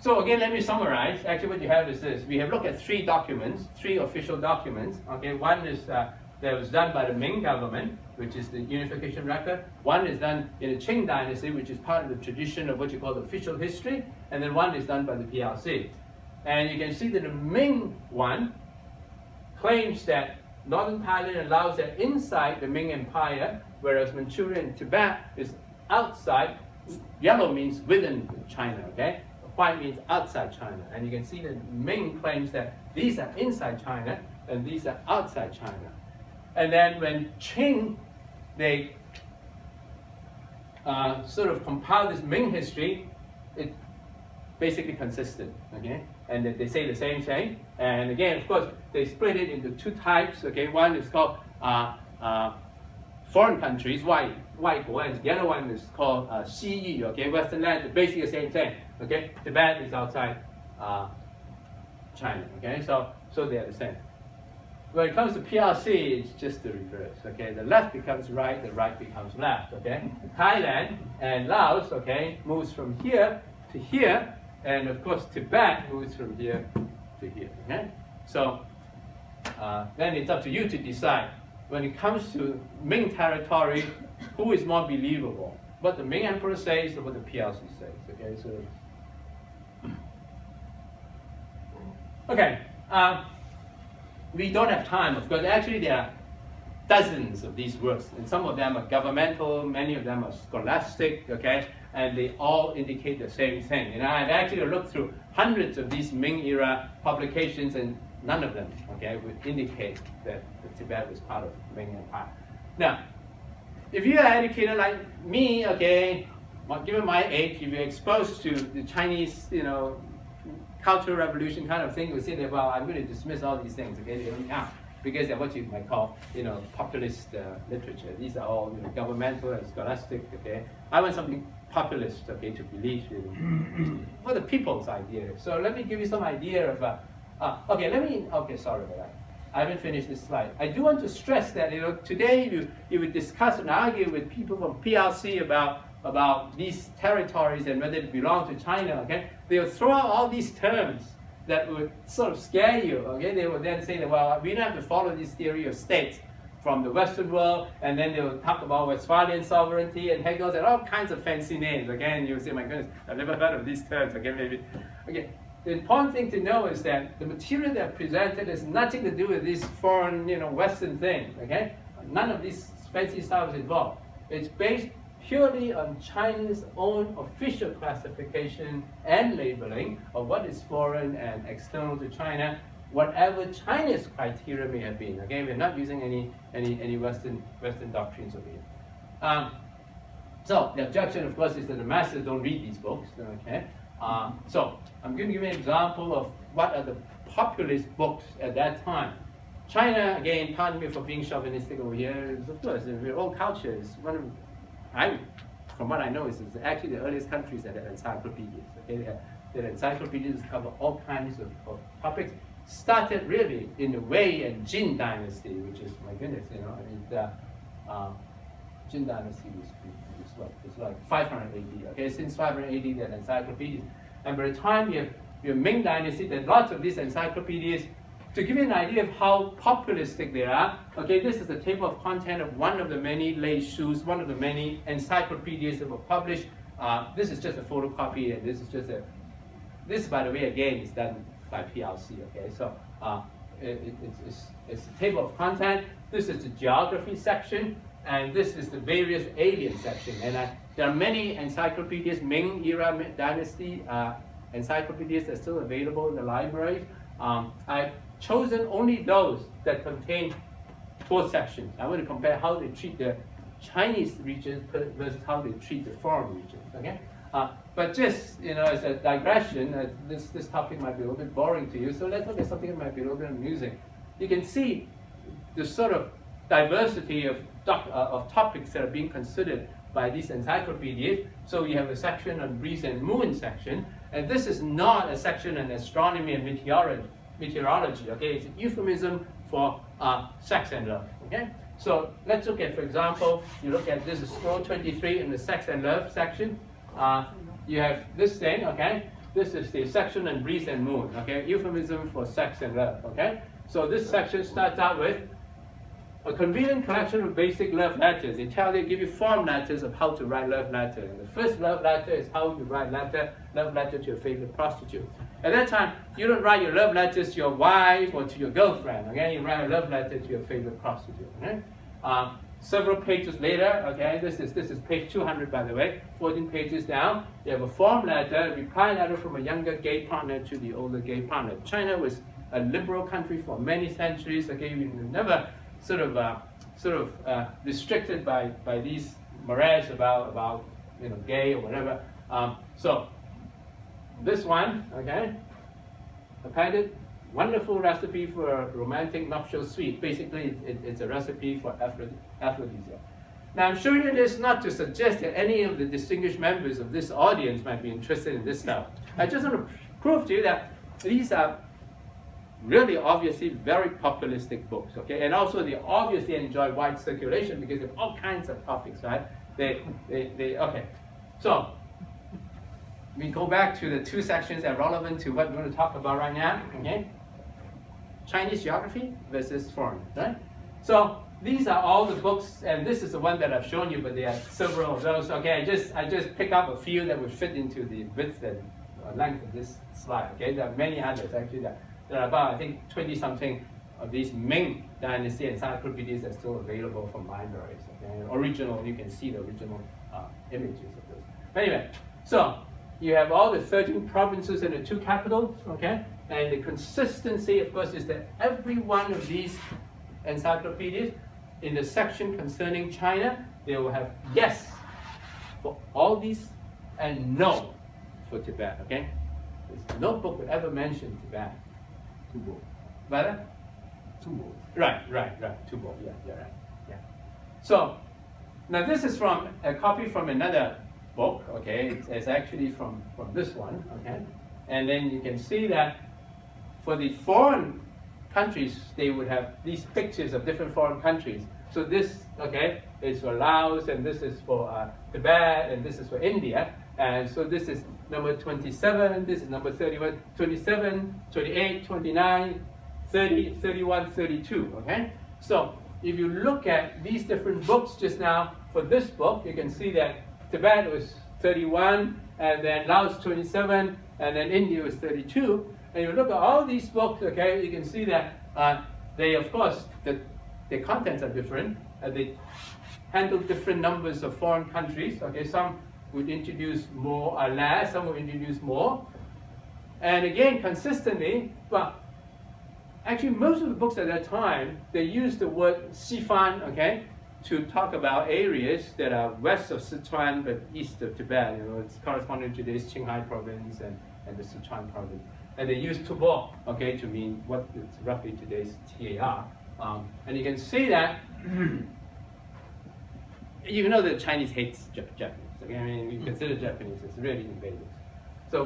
So again, let me summarize. Actually, what you have is this: we have looked at three official documents. Okay, one is that was done by the Ming government, which is the unification record. One is done in the Qing dynasty, which is part of the tradition of what you call the official history. And then one is done by the PRC. And you can see that the Ming one claims that northern Thailand and Laos are inside the Ming Empire, whereas Manchuria and Tibet is outside. Yellow means within China, okay? White means outside China. And you can see that Ming claims that these are inside China and these are outside China. And then when Qing, they sort of compiled this Ming history, it basically consistent, okay? And they say the same thing. And again, of course, they split it into two types, okay? One is called foreign countries, 外国, and the other one is called 西域, okay? Western lands, basically the same thing, okay? Tibet is outside China, okay? So they are the same. When it comes to PRC, it's just the reverse, okay? The left becomes right, the right becomes left, okay? Thailand and Laos, okay, moves from here to here, and of course Tibet moves from here to here, okay? So then it's up to you to decide. When it comes to Ming territory, who is more believable? What the Ming Emperor says or what the PRC says, okay? So, okay. We don't have time, of course. Actually, there are dozens of these works, and some of them are governmental, many of them are scholastic, okay? And they all indicate the same thing. And I've actually looked through hundreds of these Ming-era publications, and none of them, okay, would indicate that Tibet was part of the Ming Empire. Now, if you are educated like me, okay, given my age, if you're exposed to the Chinese, Cultural Revolution kind of thing, you say that, well, I'm going to dismiss all these things, okay, they don't count, because they're what you might call, populist literature. These are all governmental and scholastic, okay. I want something populist, okay, to believe in what the people's idea is. So let me give you some idea of, okay, sorry about that. I haven't finished this slide. I do want to stress that, today you would discuss and argue with people from PRC about these territories and whether they belong to China, okay? They'll throw out all these terms that would sort of scare you, okay? They will then say that, well, we don't have to follow this theory of states from the Western world, and then they'll talk about Westphalian sovereignty and Hegel and all kinds of fancy names, okay? And you'll say, my goodness, I've never heard of these terms, okay, maybe. Okay, the important thing to know is that the material that presented has nothing to do with these foreign, Western things, okay? None of these fancy stuff is involved. It's based purely on China's own official classification and labeling of what is foreign and external to China, whatever China's criteria may have been. Okay, we're not using any Western doctrines over here. So the objection, of course, is that the masses don't read these books. Okay, so I'm going to give you an example of what are the populist books at that time. China, again, pardon me for being chauvinistic over here. Of course, the old culture is one of from what I know, is actually the earliest countries that had encyclopedias. Okay, the encyclopedias cover all kinds of topics. Started really in the Wei and Jin dynasty, which is, my goodness, Jin dynasty was like 500 AD. Okay, since 500 AD, they had encyclopedias, and by the time you have Ming dynasty, there are lots of these encyclopedias. To give you an idea of how populistic they are, okay, this is the table of content of one of the many lei shus, one of the many encyclopedias that were published. This is just a photocopy, and this, by the way, again, is done by PRC, okay? So it's a table of content. This is the geography section, and this is the various alien section. And there are many encyclopedias, Ming era dynasty encyclopedias that are still available in the libraries. I've chosen only those that contain 4 sections. I want to compare how they treat the Chinese regions versus how they treat the foreign regions. Okay, but just as a digression, this topic might be a little bit boring to you. So let's look at something that might be a little bit amusing. You can see the sort of diversity of topics that are being considered by these encyclopedias. So we have a section on breeze and moon section, and this is not a section on astronomy and meteorology. Okay, it's a euphemism for sex and love. Okay, so let's look at, for example, you look at this is scroll 23 in the sex and love section. You have this thing. Okay, this is the section on breeze and moon. Okay, euphemism for sex and love. Okay, so this section starts out with a convenient collection of basic love letters. They give you form letters of how to write love letter. And the first love letter is how to write love letter to your favorite prostitute. At that time, you don't write your love letters to your wife or to your girlfriend. Okay, you write a love letter to your favorite prostitute. Okay? Several pages later, okay, this is page 200 by the way, 14 pages down. You have a form letter, a reply letter from a younger gay partner to the older gay partner. China was a liberal country for many centuries. Okay, we were never sort of restricted by these mores about gay or whatever. So this one, okay, appended, wonderful recipe for a romantic nuptial suite. Basically, it's a recipe for aphrodisiac. Now, I'm showing you this not to suggest that any of the distinguished members of this audience might be interested in this stuff. I just want to prove to you that these are really obviously very populistic books, okay? And also they obviously enjoy wide circulation because they have all kinds of topics, right? Okay. So we go back to the 2 sections that are relevant to what we're going to talk about right now, okay? Chinese geography versus foreign, right? So these are all the books, and this is the one that I've shown you, but there are several of those. Okay, I just pick up a few that would fit into the width and length of this slide, okay? There are many others actually that there are about, I think, 20-something of these Ming dynasty encyclopedias that are still available from libraries. Okay? Original, you can see the original images of those. Anyway, so you have all the 13 provinces and the 2 capitals, okay? And the consistency, of course, is that every one of these encyclopedias, in the section concerning China, they will have yes for all these and no for Tibet, okay? There's no book would ever mention Tibet. Tubo. What? Tubo. Right. Tubo. Yeah, you're right. Yeah. So now this is from a copy from another book. Okay, it's actually from this one. Okay, and then you can see that for the foreign countries, they would have these pictures of different foreign countries. So this, okay, is for Laos, and this is for Tibet, and this is for India. And so this is number 27, this is number 31, 27, 28, 29, 30, 31, 32, okay? So if you look at these different books just now, for this book, you can see that Tibet was 31, and then Laos 27, and then India was 32. And you look at all these books, okay, you can see that they, of course, the contents are different. They handle different numbers of foreign countries, okay? Some would introduce more or less, some would introduce more. And again, consistently, well, actually most of the books at that time, they used the word Xifan, okay, to talk about areas that are west of Sichuan but east of Tibet. It's corresponding to today's Qinghai province and the Sichuan province. And they use Tubo, okay, to mean what is roughly today's TAR. And you can see that, you know that Chinese hates Japanese. Okay? I mean, we consider Japanese as really invaders. So,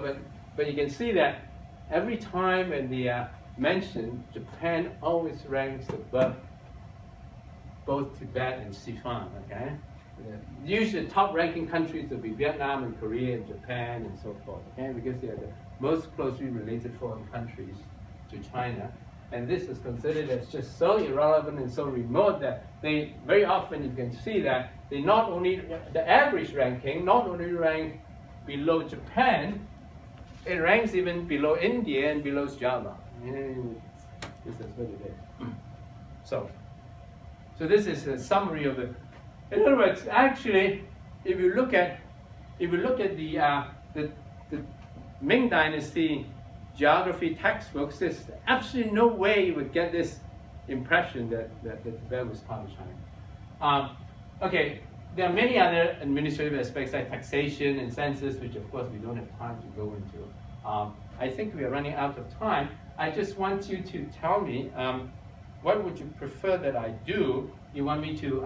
but you can see that every time when they are mentioned, Japan always ranks above both Tibet and Xifan, okay? Usually the top ranking countries will be Vietnam and Korea and Japan and so forth, okay? Because they are the most closely related foreign countries to China. And this is considered as just so irrelevant and so remote that they, very often you can see that they not only, the average ranking, not only rank below Japan, it ranks even below India and below Java. This is what it is. So this is a summary of the, in other words, actually, if you look at the Ming Dynasty geography textbooks, there's absolutely no way you would get this impression that Tibet was part of China. Okay, there are many other administrative aspects like taxation and census, which of course we don't have time to go into. I think we are running out of time. I just want you to tell me, what would you prefer that I do? You want me to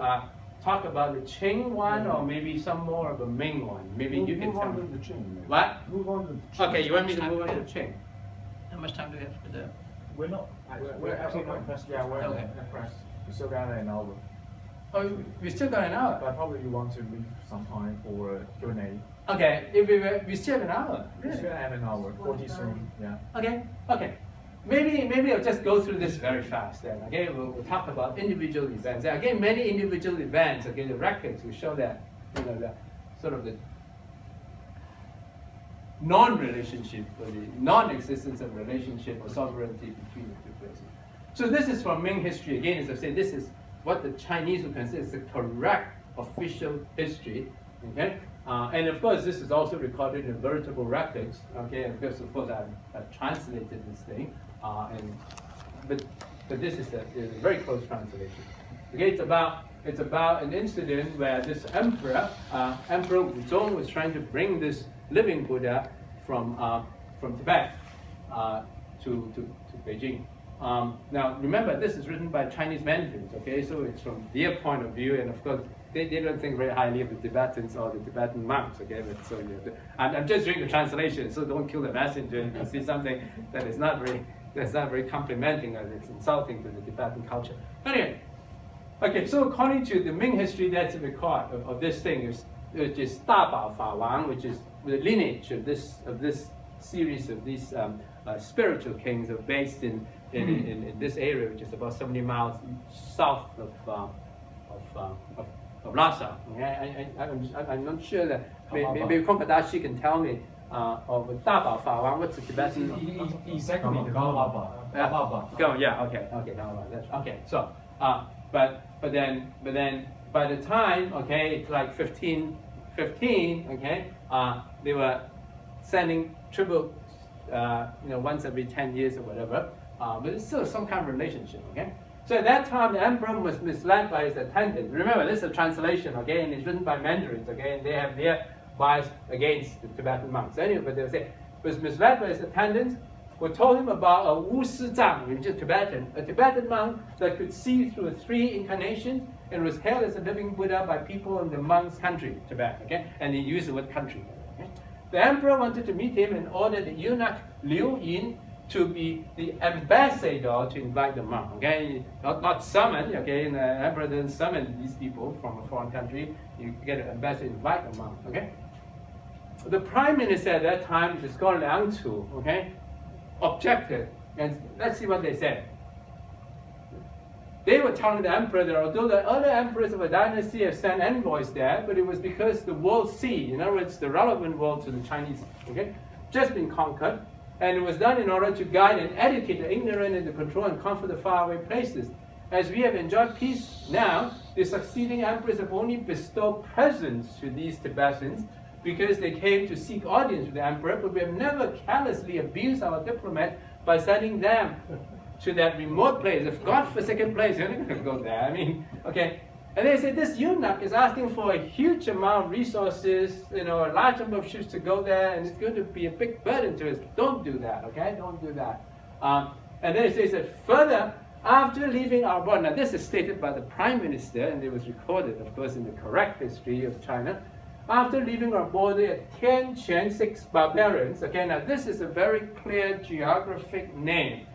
talk about the Qing one, or maybe some more of a Ming one? Maybe you can tell me. Move on to the Qing. Maybe. What? Move on to the Qing. Okay, you want me to move on to Qing? How much time do we have for the? We're not. We're actually not impressed. Yeah, we're Okay. not impressed. We still got an hour, Oh, we still got an hour. but probably you want to leave some time for Q&A. Okay, if we still have an hour. We Really? still have an hour. 40 soon. Yeah. Okay. Maybe I'll just go through this very fast then. Okay, we'll talk about individual events. Again, many individual events. Okay, the records will show that, you know, the sort of the non-relationship or the non-existence of relationship or sovereignty between the two places. So this is from Ming history. Again, as I say, this is what the Chinese would consider the correct official history. Okay, and of course this is also recorded in veritable records. Okay, and because of course I've translated this thing, but this is a very close translation. Okay, it's about an incident where this emperor Wuzong was trying to bring this living Buddha from Tibet to Beijing. Now remember, this is written by Chinese mandarins, okay? So it's from their point of view, and of course they don't think very highly of the Tibetans or the Tibetan monks, okay? But so I'm just doing the translation, so don't kill the messenger if you see something that is not very complimenting or it's insulting to the Tibetan culture. Anyway, okay, so according to the Ming history, that's a record of this thing, which is Da Bao Fa Wang, which is the lineage of this series of these spiritual kings are based in this area, which is about 70 miles south of Lhasa. Okay? I'm not sure that maybe Kongkadashi can tell me of Da Bao Fa Wang. What's the Tibetan? Exactly. Yeah. Okay. That's okay. So, but then by the time, okay, it's like 1515. Okay, they were sending tributes, once every 10 years or whatever. But it's still some kind of relationship, okay? So at that time, the emperor was misled by his attendant. Remember, this is a translation, okay? And it's written by mandarins, okay? And they have their bias against the Tibetan monks. Anyway, but they would say, was misled by his attendant who told him about a Wu Si Zhang, which is a Tibetan monk that could see through 3 incarnations and was hailed as a living Buddha by people in the monk's country, Tibet, okay? And he used the word country, okay? The emperor wanted to meet him and ordered the eunuch Liu Yin to be the ambassador to invite the monk, okay? Not summon, okay? And the emperor doesn't summon these people from a foreign country. You get an ambassador to invite the monk, okay? The prime minister at that time, which is called Liang Chu, okay, objected. And let's see what they said. They were telling the emperor that although the other emperors of a dynasty have sent envoys there, but it was because the world sea, in other words, the relevant world to the Chinese, okay, just been conquered. And it was done in order to guide and educate the ignorant and to control and comfort the faraway places. As we have enjoyed peace now, the succeeding emperors have only bestowed presents to these Tibetans because they came to seek audience with the emperor, but we have never carelessly abused our diplomat by sending them to that remote place, a godforsaken place. You're not going to go there. I mean, okay. And they say this eunuch is asking for a huge amount of resources, a large number of ships to go there, and it's going to be a big burden to us. Don't do that, okay? Don't do that. And then it says that further, after leaving our border, now this is stated by the prime minister, and it was recorded, of course, in the correct history of China. After leaving our border at Tianquan, 6 barbarians, okay, now this is a very clear geographic name,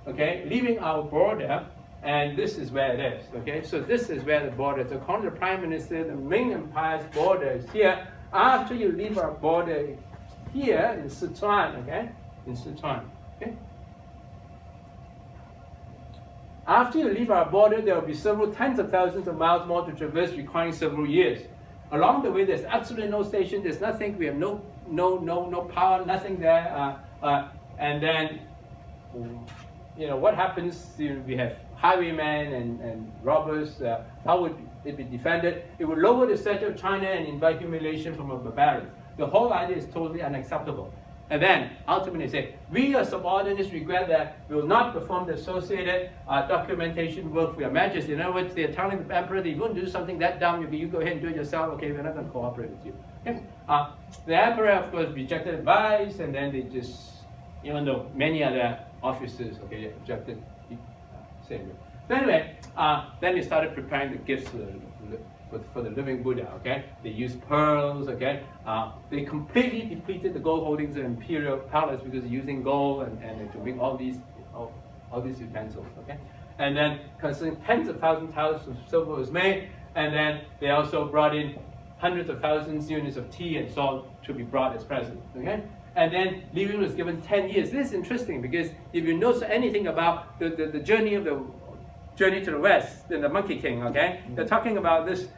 okay? Leaving our border, and this is where it is, okay? So this is where the border is. According to the Prime Minister, the Ming Empire's border is here. After you leave our border here in Sichuan, okay? In Sichuan, okay? After you leave our border, there will be several tens of thousands of miles more to traverse, requiring several years. Along the way, there's absolutely no station, there's nothing, we have no power, nothing there. And then, what happens? We have highwaymen and robbers. How would it'd be defended. It would lower the stature of China and invite humiliation from a barbarian. The whole idea is totally unacceptable. And then ultimately say, we as subordinates regret that we will not perform the associated documentation work for your majesty. In other words, they're telling the emperor that you won't do something that dumb, you go ahead and do it yourself. Okay, we're not going to cooperate with you. Okay? The emperor, of course, rejected advice, and then they just, even though many other officers, okay, objected, same way. So anyway, then they started preparing the gifts for the living Buddha, okay? They used pearls, okay? They completely depleted the gold holdings of imperial palace because they're using gold and to make all these utensils, okay? And then considering tens of thousands of silver was made, and then they also brought in hundreds of thousands units of tea and salt to be brought as present, okay? And then Liu Yun was given 10 years. This is interesting because if you know anything about the journey of the journey to the west, in the Monkey King, okay? They're talking about this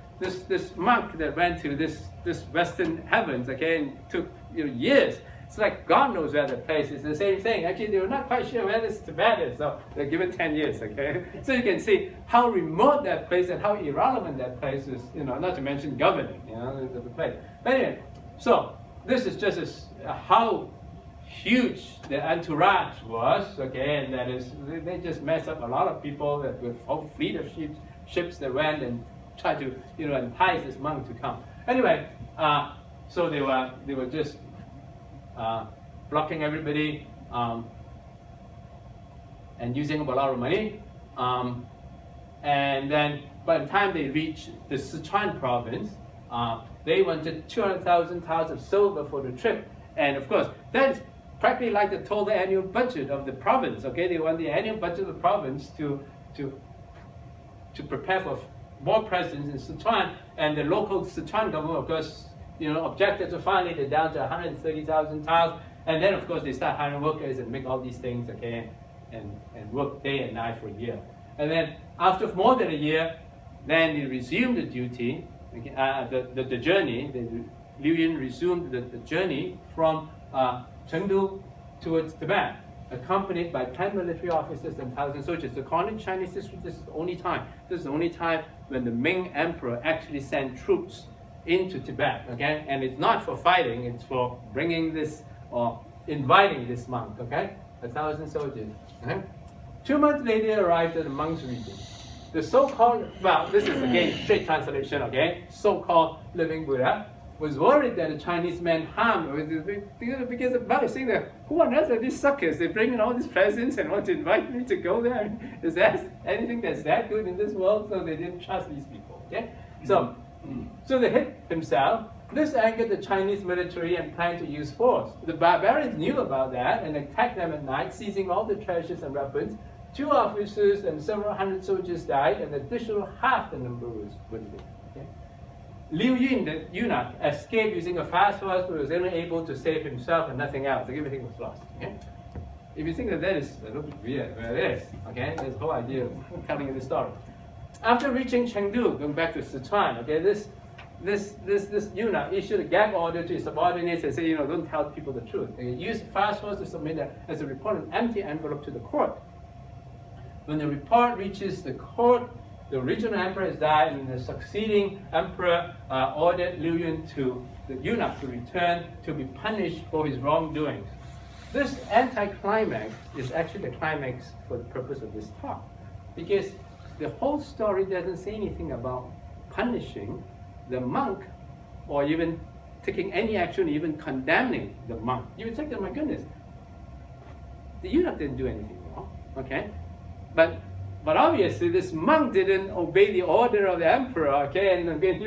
monk that went to this western heavens, okay, and took years. It's like God knows where the place is. The same thing. Actually, they were not quite sure where this Tibet is, so they're given 10 years, okay? So you can see how remote that place and how irrelevant that place is, not to mention governing, the place. But anyway, so this is just how huge the entourage was, okay, and that is, they just messed up a lot of people with a whole fleet of ships that went and tried to, entice this monk to come. Anyway, so they were just blocking everybody and using up a lot of money. And then by the time they reached the Sichuan province, they wanted 200,000 taels of silver for the trip. And of course, that's practically like the total annual budget of the province. Okay, they want the annual budget of the province to prepare for more presence in Sichuan, and the local Sichuan government, of course, objected. So finally, they're down to 130,000 taels, and then of course they start hiring workers and make all these things, okay, and work day and night for a year. And then after more than a year, then they resumed the duty, okay, the journey. Liu Yun resumed the journey from Chengdu towards Tibet, accompanied by 10 military officers and 1,000 soldiers. According to Chinese history, this is the only time. This is the only time when the Ming emperor actually sent troops into Tibet. Okay, and it's not for fighting; it's for bringing this or inviting this monk. Okay, 1,000 soldiers. Okay? 2 months later, arrived at the monks' region. The so-called, well, this is again straight translation. Okay, so-called living Buddha was worried that the Chinese meant harm because the monk is saying that, who on earth are these suckers? They bring in all these presents and want to invite me to go there. Is there anything that's that good in this world? So they didn't trust these people. Okay, so they hid himself. This angered the Chinese military and planned to use force. The barbarians knew about that and attacked them at night, seizing all the treasures and weapons. 2 officers and several hundred soldiers died, and an additional half the number was wounded. Okay? Liu Yun, the eunuch, escaped using a fast horse, but was only able to save himself and nothing else. Like everything was lost. Okay? If you think that is a little bit weird, well, it is. Okay, there's the whole idea of telling you the story. After reaching Chengdu, going back to Sichuan, okay, this eunuch issued a gag order to his subordinates and said, don't tell people the truth. They used fast horse to submit as a report an empty envelope to the court. When the report reaches the court, the original emperor has died, and the succeeding emperor ordered Liu Yun the eunuch to return to be punished for his wrongdoings. This anticlimax is actually the climax for the purpose of this talk, because the whole story doesn't say anything about punishing the monk or even taking any action, even condemning the monk. You would think that, my goodness, the eunuch didn't do anything wrong, okay? But obviously this monk didn't obey the order of the emperor, okay? And again,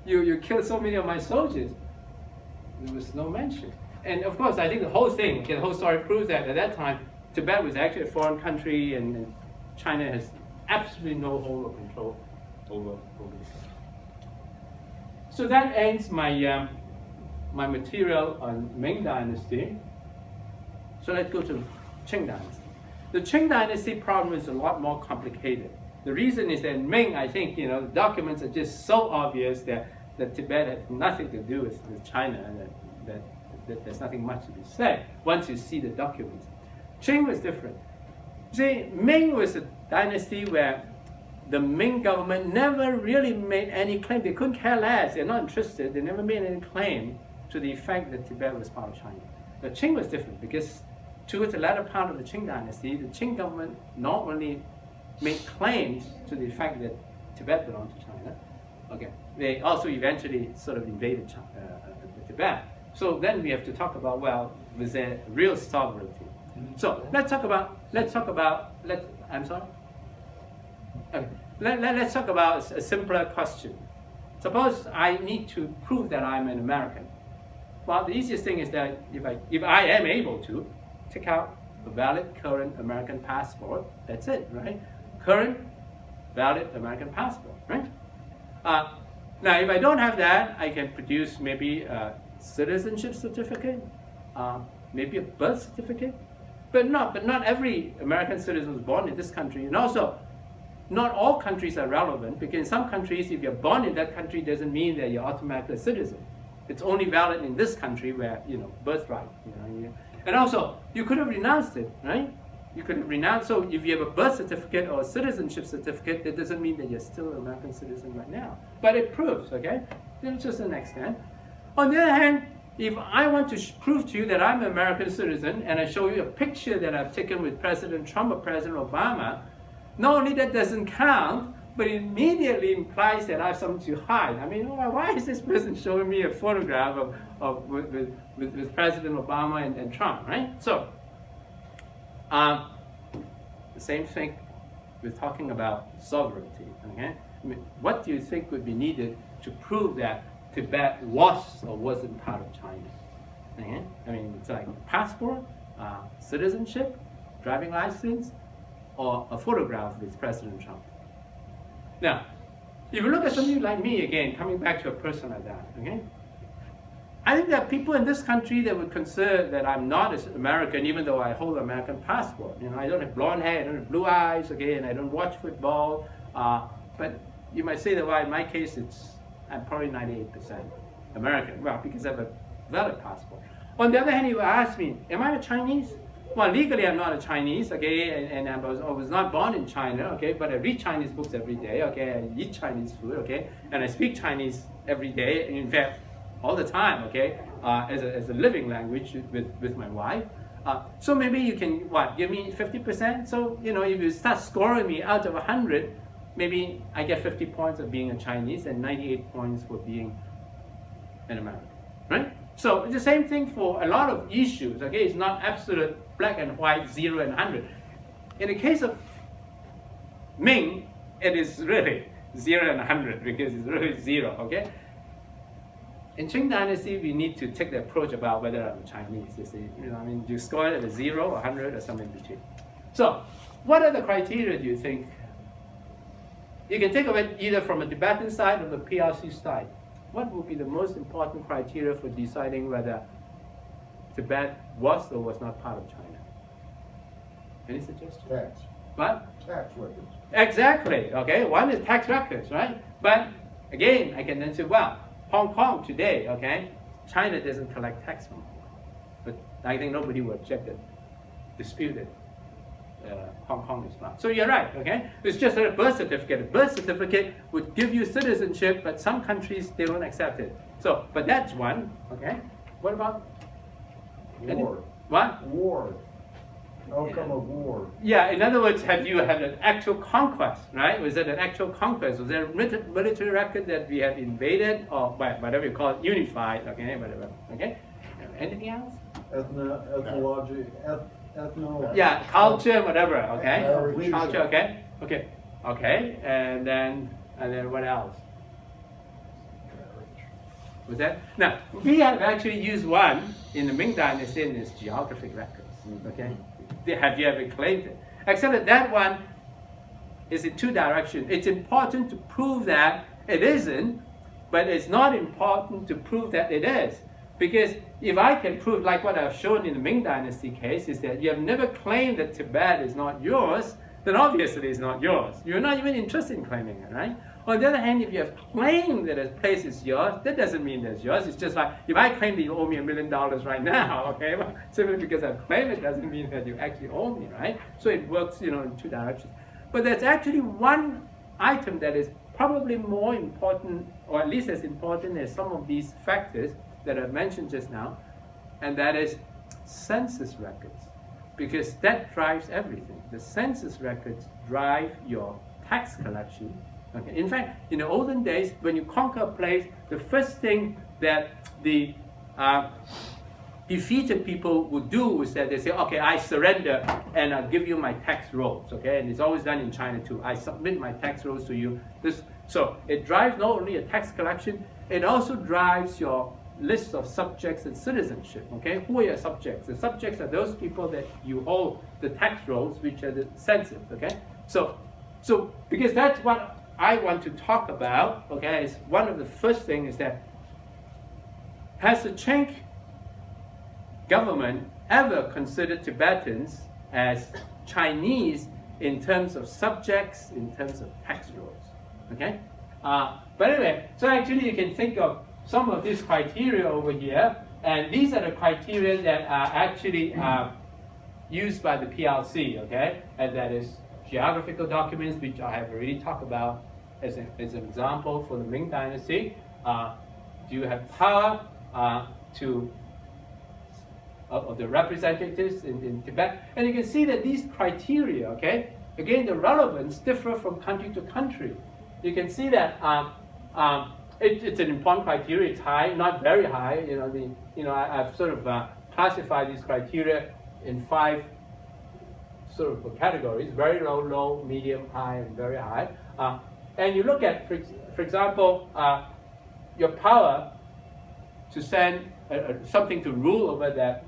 you killed so many of my soldiers. There was no mention. And of course, I think the whole thing, the whole story proves that at that time, Tibet was actually a foreign country, and China has absolutely no hold or control over this. So that ends my my material on Ming Dynasty. So let's go to Qing Dynasty. The Qing Dynasty problem is a lot more complicated. The reason is that Ming, I think, the documents are just so obvious that Tibet had nothing to do with China, and that there's nothing much to be said once you see the documents. Qing was different. See, Ming was a dynasty where the Ming government never really made any claim. They couldn't care less. They're not interested. They never made any claim to the fact that Tibet was part of China. The Qing was different because towards the latter part of the Qing dynasty, the Qing government not only made claims to the fact that Tibet belonged to China, okay, they also eventually sort of invaded Tibet. So then we have to talk about, well, was there real sovereignty? So let's talk about, I'm sorry? Okay. Let's talk about a simpler question. Suppose I need to prove that I'm an American. Well, the easiest thing is that if I am able to take out a valid current American passport, that's it, right? Current valid American passport, right? Now, if I don't have that, I can produce maybe a citizenship certificate, maybe a birth certificate, but not every American citizen was born in this country, and also not all countries are relevant, because in some countries, if you're born in that country, doesn't mean that you're automatically a citizen. It's only valid in this country where, birthright, and also, you could have renounced it, right? You could have renounced, so if you have a birth certificate or a citizenship certificate, that doesn't mean that you're still an American citizen right now. But it proves, okay? That's just an extent. On the other hand, if I want to prove to you that I'm an American citizen, and I show you a picture that I've taken with President Trump or President Obama, not only that doesn't count, but it immediately implies that I have something to hide. I mean, why is this person showing me a photograph with President Obama and Trump, right? So, the same thing with talking about sovereignty, okay? I mean, what do you think would be needed to prove that Tibet was or wasn't part of China? Okay? I mean, it's like passport, citizenship, driving license, or a photograph with President Trump. Now, if you look at somebody like me, again, coming back to a person like that, okay? I think there are people in this country that would consider that I'm not as American, even though I hold an American passport. I don't have blonde hair, I don't have blue eyes, okay, and I don't watch football. But you might say that, well, in my case, I'm probably 98% American. Well, because I have a valid passport. On the other hand, you ask me, am I a Chinese? Well, legally, I'm not a Chinese, okay, and I was not born in China, okay, but I read Chinese books every day, okay, I eat Chinese food, okay, and I speak Chinese every day, and in fact, all the time, okay, as a living language with my wife. So maybe you can, give me 50%? So, if you start scoring me out of 100, maybe I get 50 points of being a Chinese and 98 points for being an American, right? So it's the same thing for a lot of issues, okay? It's not absolute black and white, 0 and 100. In the case of Ming, it is really 0 and 100 because it's really 0, okay? In Qing Dynasty, we need to take the approach about whether I'm Chinese. You see, you score it at a 0, 100, or something in between. So, what are the criteria do you think? You can think of it either from a Tibetan side or the PRC side. What would be the most important criteria for deciding whether Tibet was or was not part of China? Any suggestions? Tax. What? Tax records. Exactly. Okay. One is tax records, right? But again, I can then say, well, Hong Kong today, okay, China doesn't collect tax from Hong Kong. But I think nobody will object it, dispute it. Hong Kong is not. So you're right, okay? It's just a birth certificate. A birth certificate would give you citizenship, but some countries, they don't accept it. So, but that's one, okay? What about? War. What? War. Outcome of war. Yeah, in other words, have you had an actual conquest, right? Was it an actual conquest? Was there a military record that we have invaded, or whatever you call it, unified, okay, whatever, okay? Anything else? Ethnology. Yeah, culture, whatever, okay? Leadership. Culture, okay, and then what else? Was that? Now, we have actually used one in the Ming Dynasty in its geographic records, okay? Have you ever claimed it? Except that one is in two directions. It's important to prove that it isn't, but it's not important to prove that it is. Because if I can prove, like what I've shown in the Ming Dynasty case, is that you have never claimed that Tibet is not yours, then obviously it's not yours. You're not even interested in claiming it, right? On the other hand, if you have claimed that a place is yours, that doesn't mean that it's yours. It's just like, if I claim that you owe me $1 million right now, okay, well, simply because I've claimed it doesn't mean that you actually owe me, right? So it works, in two directions. But there's actually one item that is probably more important, or at least as important as some of these factors that I mentioned just now, and that is census records, because that drives everything. The census records drive your tax collection. Okay. In fact, in the olden days, when you conquer a place, the first thing that the defeated people would do is that they say, okay, I surrender and I'll give you my tax rolls, okay? And it's always done in China too. I submit my tax rolls to you. So it drives not only a tax collection, it also drives your list of subjects and citizenship, okay? Who are your subjects? The subjects are those people that you hold the tax rolls, which are the census, okay? So because that's what I want to talk about, okay, is one of the first things is that has the Qing government ever considered Tibetans as Chinese in terms of subjects, in terms of tax rolls, okay? But anyway, so actually you can think of some of these criteria over here, and these are the criteria that are actually used by the PRC, okay? And that is geographical documents, which I have already talked about as an example for the Ming Dynasty. Do you have power of the representatives in Tibet? And you can see that these criteria, okay, again, the relevance differ from country to country. You can see that it's an important criteria. It's high, not very high. I've sort of classified these criteria in 5 sort of categories: very low, low, medium, high, and very high. And you look at, for example, your power to send something to rule over that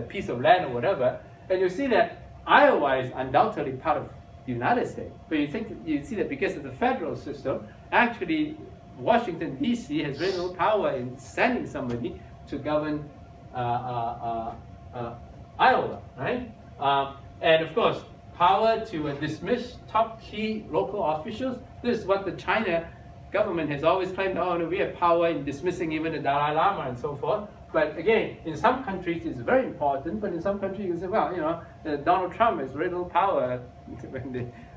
piece of land or whatever, and you see that Iowa is undoubtedly part of the United States. But you see that because of the federal system, actually Washington, D.C. has very little power in sending somebody to govern Iowa, right? And of course, power to dismiss top key local officials. This is what the China government has always claimed. Oh, no, we have power in dismissing even the Dalai Lama and so forth. But again, in some countries it's very important, but in some countries you say, well, Donald Trump has very little power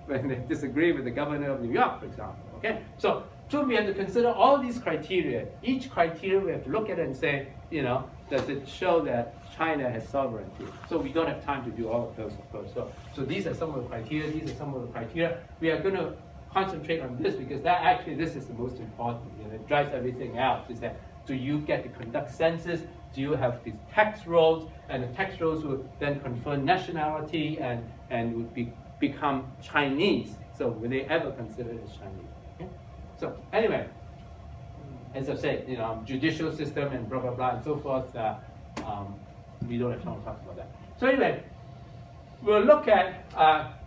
when they disagree with the governor of New York, for example. Okay, so we have to consider all these criteria. Each criteria we have to look at it and say, does it show that China has sovereignty? So we don't have time to do all of those, of course. So these are some of the criteria. These are some of the criteria. We are going to concentrate on this because this is the most important. It drives everything else. Is that do you get to conduct census? Do you have these tax rolls? And the tax rolls will then confer nationality and would become Chinese. So will they ever consider it as Chinese? Okay? So anyway, as I said, judicial system and blah blah blah and so forth. We don't have time to talk about that. So anyway, we'll look at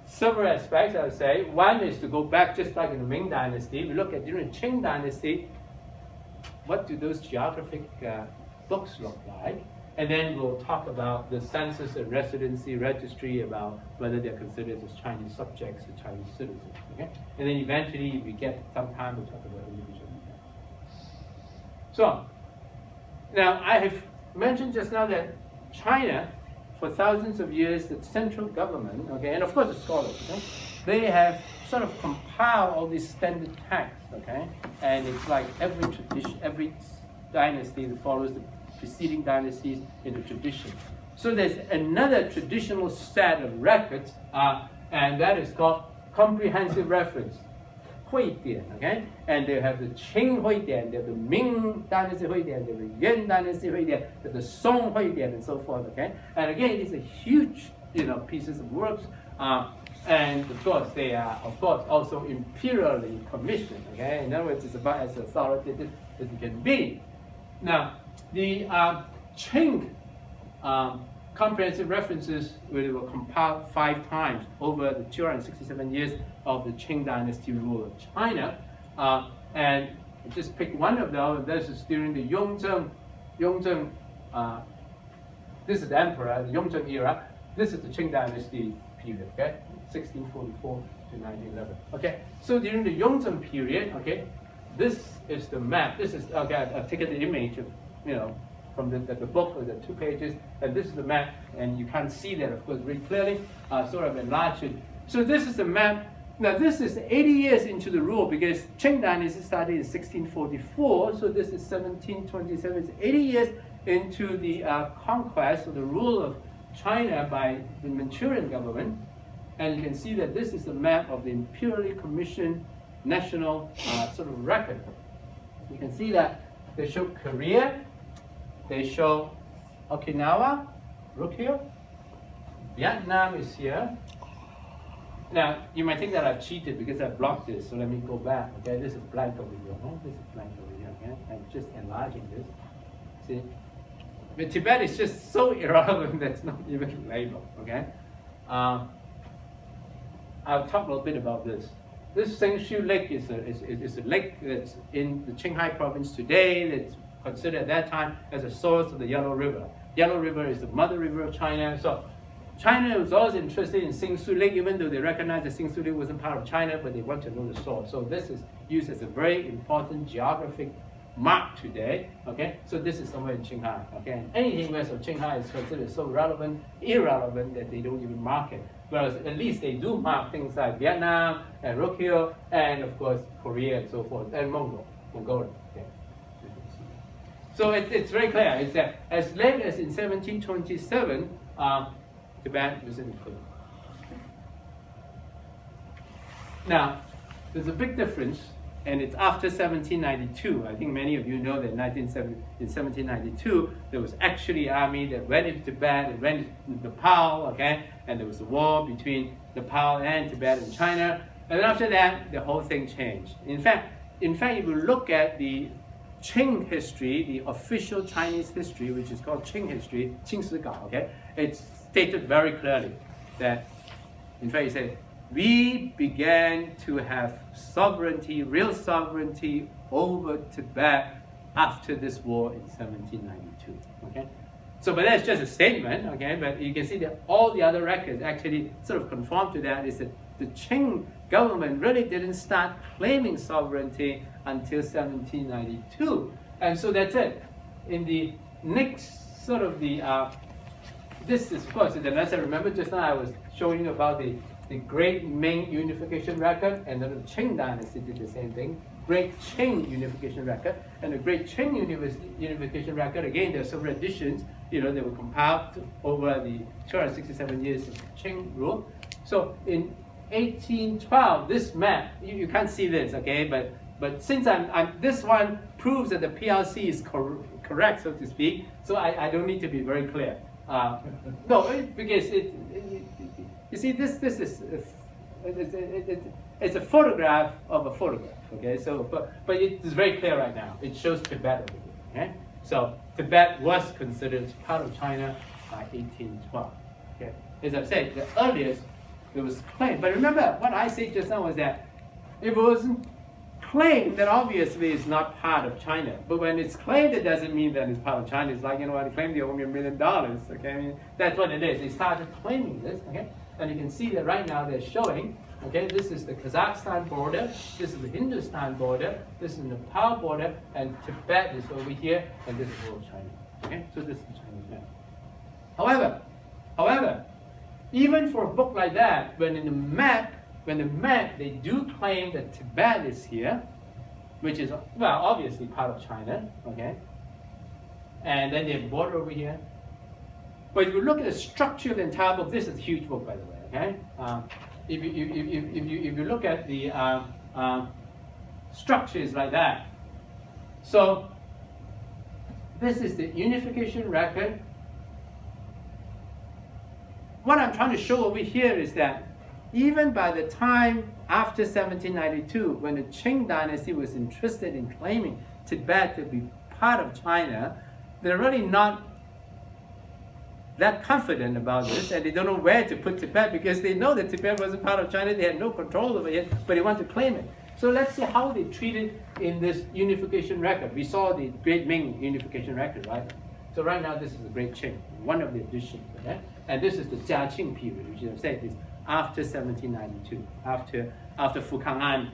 several aspects. I would say one is to go back, just like in the Ming Dynasty. We look at during the Qing Dynasty. What do those geographic books look like? And then we'll talk about the census and residency registry, about whether they're considered as Chinese subjects or Chinese citizens. Okay? And then eventually we get some time to talk about individual details. So now I have mentioned just now that China, for thousands of years, the central government, okay, and of course the scholars, okay, they have sort of compiled all these standard texts, okay, and it's like every tradition, every dynasty that follows the preceding dynasties in the tradition. So there's another traditional set of records, and that is called comprehensive reference, 会典, okay, and they have the Qing 会典, they have the Ming dynasty 会典, they have the Yuan dynasty 会典, they have the Song 会典, and so forth, okay. And again, these are huge, pieces of works. And of course, they are, also imperially commissioned. Okay, in other words, it's about as authoritative as it can be. Now, the Qing comprehensive references were compiled 5 times over the 267 years of the Qing dynasty rule of China, and just pick one of those. This is during the Yongzheng. This is the emperor, the Yongzheng era. This is the Qing dynasty period. Okay. 1644 to 1911. Okay, so during the Yongzheng period, okay, this is the map. This is, okay, I've taken the image of, from the book with the 2 pages, and this is the map, and you can't see that, of course, very clearly, sort of enlarged it. So this is the map Now this is 80 years into the rule because Qing dynasty started in 1644, so this is 1727. It's 80 years into the conquest or the rule of China by the Manchurian government. And you can see that this is a map of the imperially commissioned national sort of record. You can see that they show Korea, they show Okinawa, Ryukyu, Vietnam is here. Now, you might think that I've cheated because I blocked this, so let me go back. Okay, this is blank over here. Oh, this is blank over here. Okay, I'm just enlarging this. See, but Tibet is just so irrelevant that it's not even labeled. Okay, I'll talk a little bit about this. This Sengshu Lake is a lake that's in the Qinghai province today. That's considered at that time as a source of the Yellow River. Yellow River is the mother river of China. So China was always interested in Sengshu Lake, even though they recognized that Sengshu Lake wasn't part of China, but they want to know the source. So this is used as a very important geographic mark today. Okay, so this is somewhere in Qinghai. Okay, and anything west of Qinghai is considered so irrelevant that they don't even mark it. Whereas at least they do mark things like Vietnam and Ryukyu and of course Korea and so forth, and Mongolia. Okay. So it's very clear. It's that as late as in 1727, Tibet was included. Now, there's a big difference, and it's after 1792. I think many of you know that in 1792, there was actually an army that went into Tibet, and went into Nepal, okay? And there was a war between Nepal and Tibet and China. And then after that, the whole thing changed. In fact, if you look at the Qing history, the official Chinese history, which is called Qing history, Qing Si Gao, okay? It's stated very clearly that, in fact, it said, we began to have sovereignty, real sovereignty over Tibet after this war in 1792, okay? So, but that's just a statement, okay? But you can see that all the other records actually sort of conform to that, is that the Qing government really didn't start claiming sovereignty until 1792. And so that's it. In the next sort of this is, of course, as I remember just now, I was showing you about the Great Ming unification record, and then the Qing dynasty did the same thing. Great Qing unification record, and the Great Qing unification record, again, there are several editions, they were compiled over the 267 years of Qing rule. So in 1812, this map, you can't see this, okay, but since this one proves that the PLC is correct, so to speak, so I don't need to be very clear. No, because you see, this is it's a photograph of a photograph. Okay, so but it's very clear right now. It shows Tibet over here. Okay, so Tibet was considered part of China by 1812. Okay, as I said, the earliest it was claimed. But remember, what I said just now was that if it wasn't claimed, then obviously it's not part of China. But when it's claimed, it doesn't mean that it's part of China. It's like, I claimed they owe me $1 million. Okay, I mean, that's what it is. They started claiming this. Okay, and you can see that right now they're showing. Okay, this is the Kazakhstan border, this is the Hindustan border, this is the Nepal border, and Tibet is over here, and this is all China. Okay, so this is the Chinese map. However, even for a book like that, when the map they do claim that Tibet is here, which is, well, obviously part of China, okay, and then they have border over here. But if you look at the structure of the entire book, this is a huge book, by the way, okay? If you look at the structures like that, so this is the unification record. What I'm trying to show over here is that even by the time after 1792, when the Qing dynasty was interested in claiming Tibet to be part of China, they're really not that confident about this, and they don't know where to put Tibet because they know that Tibet wasn't part of China, they had no control over it, but they want to claim it. So let's see how they treat it in this unification record. We saw the Great Ming unification record, right? So right now this is the Great Qing, one of the editions, okay? And this is the Jiaqing period, which I said is after 1792, after Fu Kang'an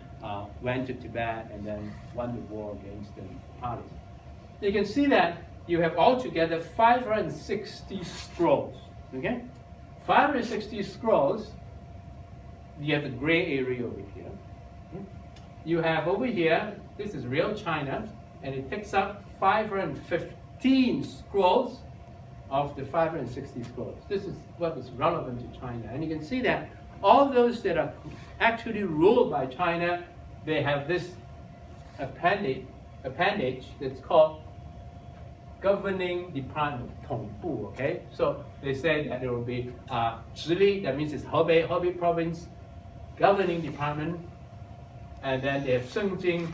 went to Tibet and then won the war against the parties. You can see that you have altogether 560 scrolls, okay? 560 scrolls, you have the gray area over here. You have over here, this is real China, and it takes up 515 scrolls of the 560 scrolls. This is what is relevant to China. And you can see that all those that are actually ruled by China, they have this appendage that's called governing department, 统部, okay? So they say that there will be Zhili, that means it's Hebei province, governing department, and then they have Shengjing,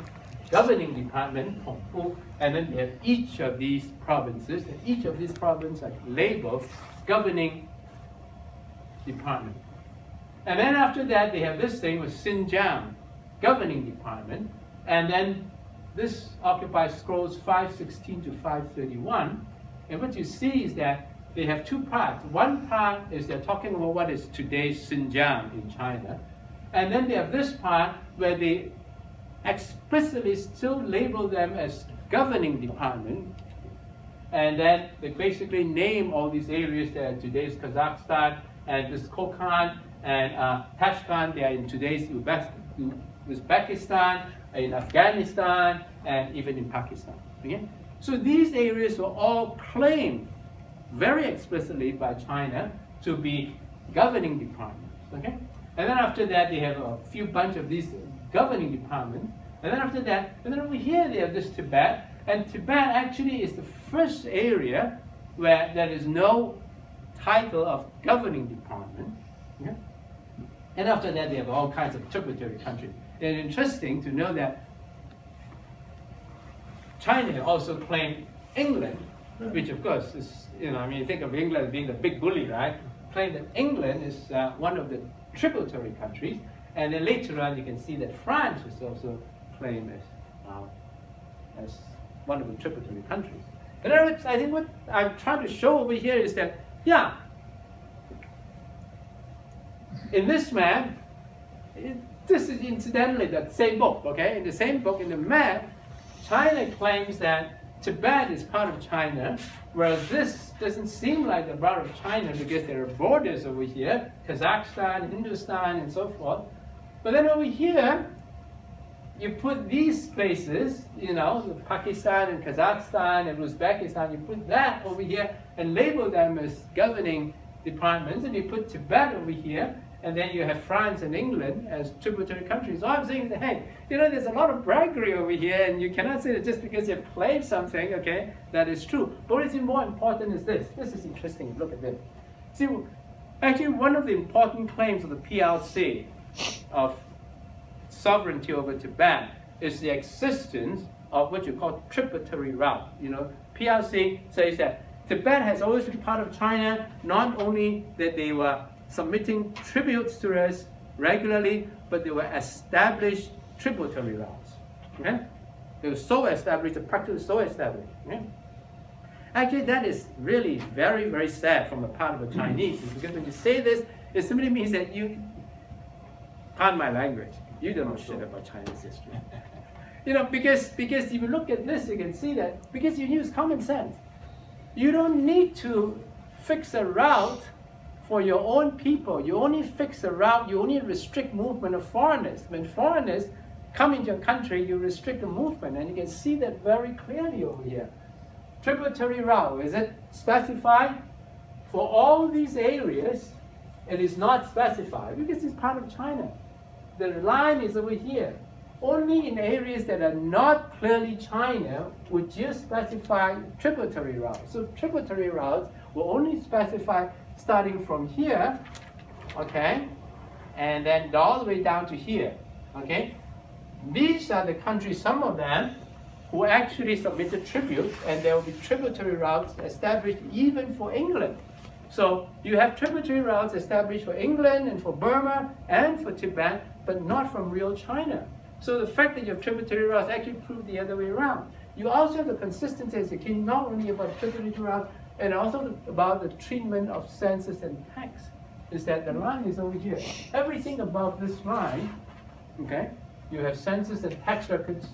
governing department, 统部, and then they have each of these provinces, and each of these provinces are labeled governing department. And then after that, they have this thing with Xinjiang, governing department, and then this occupies scrolls 516 to 531. And what you see is that they have two parts. One part is they're talking about what is today's Xinjiang in China. And then they have this part where they explicitly still label them as governing department. And then they basically name all these areas that are today's Kazakhstan, and this Kokand and Tashkent, they are in today's Uzbekistan, in Afghanistan, and even in Pakistan. Okay? So these areas were all claimed very explicitly by China to be governing departments. Okay? And then after that, they have a few bunch of these governing departments. And then after that, and then over here they have this Tibet. And Tibet actually is the first area where there is no title of governing department. Okay? And after that, they have all kinds of tributary countries. And interesting to know that China also claimed England, which of course is, you think of England as being the big bully, right? Claimed that England is one of the tributary countries. And then later on, you can see that France was also claimed as one of the tributary countries. And I think what I'm trying to show over here is that, yeah, in this map, this is incidentally the same book, okay? In the same book, in the map, China claims that Tibet is part of China, whereas this doesn't seem like a part of China because there are borders over here, Kazakhstan, Hindustan, and so forth. But then over here, you put these places, Pakistan and Kazakhstan and Uzbekistan, you put that over here and label them as governing departments, and you put Tibet over here, and then you have France and England as tributary countries. All I'm saying is that, hey, there's a lot of braggery over here, and you cannot say that just because you've claimed something, okay, that is true. But what is more important is this. This is interesting. Look at this. See, actually, one of the important claims of the PRC of sovereignty over Tibet is the existence of what you call tributary route. PRC says that Tibet has always been part of China, not only that they were submitting tributes to us regularly, but they were established tributary routes. Okay? They were so established, the practice was so established. Okay? Actually, that is really very, very sad from the part of the Chinese, because when you say this, it simply means that you, pardon my language, you don't know shit about Chinese history. Because if you look at this, you can see that because you use common sense. You don't need to fix a route for your own people. You only fix a route, you only restrict movement of foreigners. When foreigners come into your country, you restrict the movement, and you can see that very clearly over here. Tributary route, is it specified? For all these areas, it is not specified because it's part of China. The line is over here. Only in areas that are not clearly China would you specify tributary routes. So tributary routes will only specify starting from here, okay, and then all the way down to here, okay. These are the countries, some of them, who actually submitted tributes, and there will be tributary routes established even for England. So you have tributary routes established for England and for Burma and for Tibet, but not from real China. So the fact that you have tributary routes actually proved the other way around. You also have the consistency as a king, not only about tributary routes, and also about the treatment of census and tax, is that the line is over here. Everything above this line, okay, you have census and tax records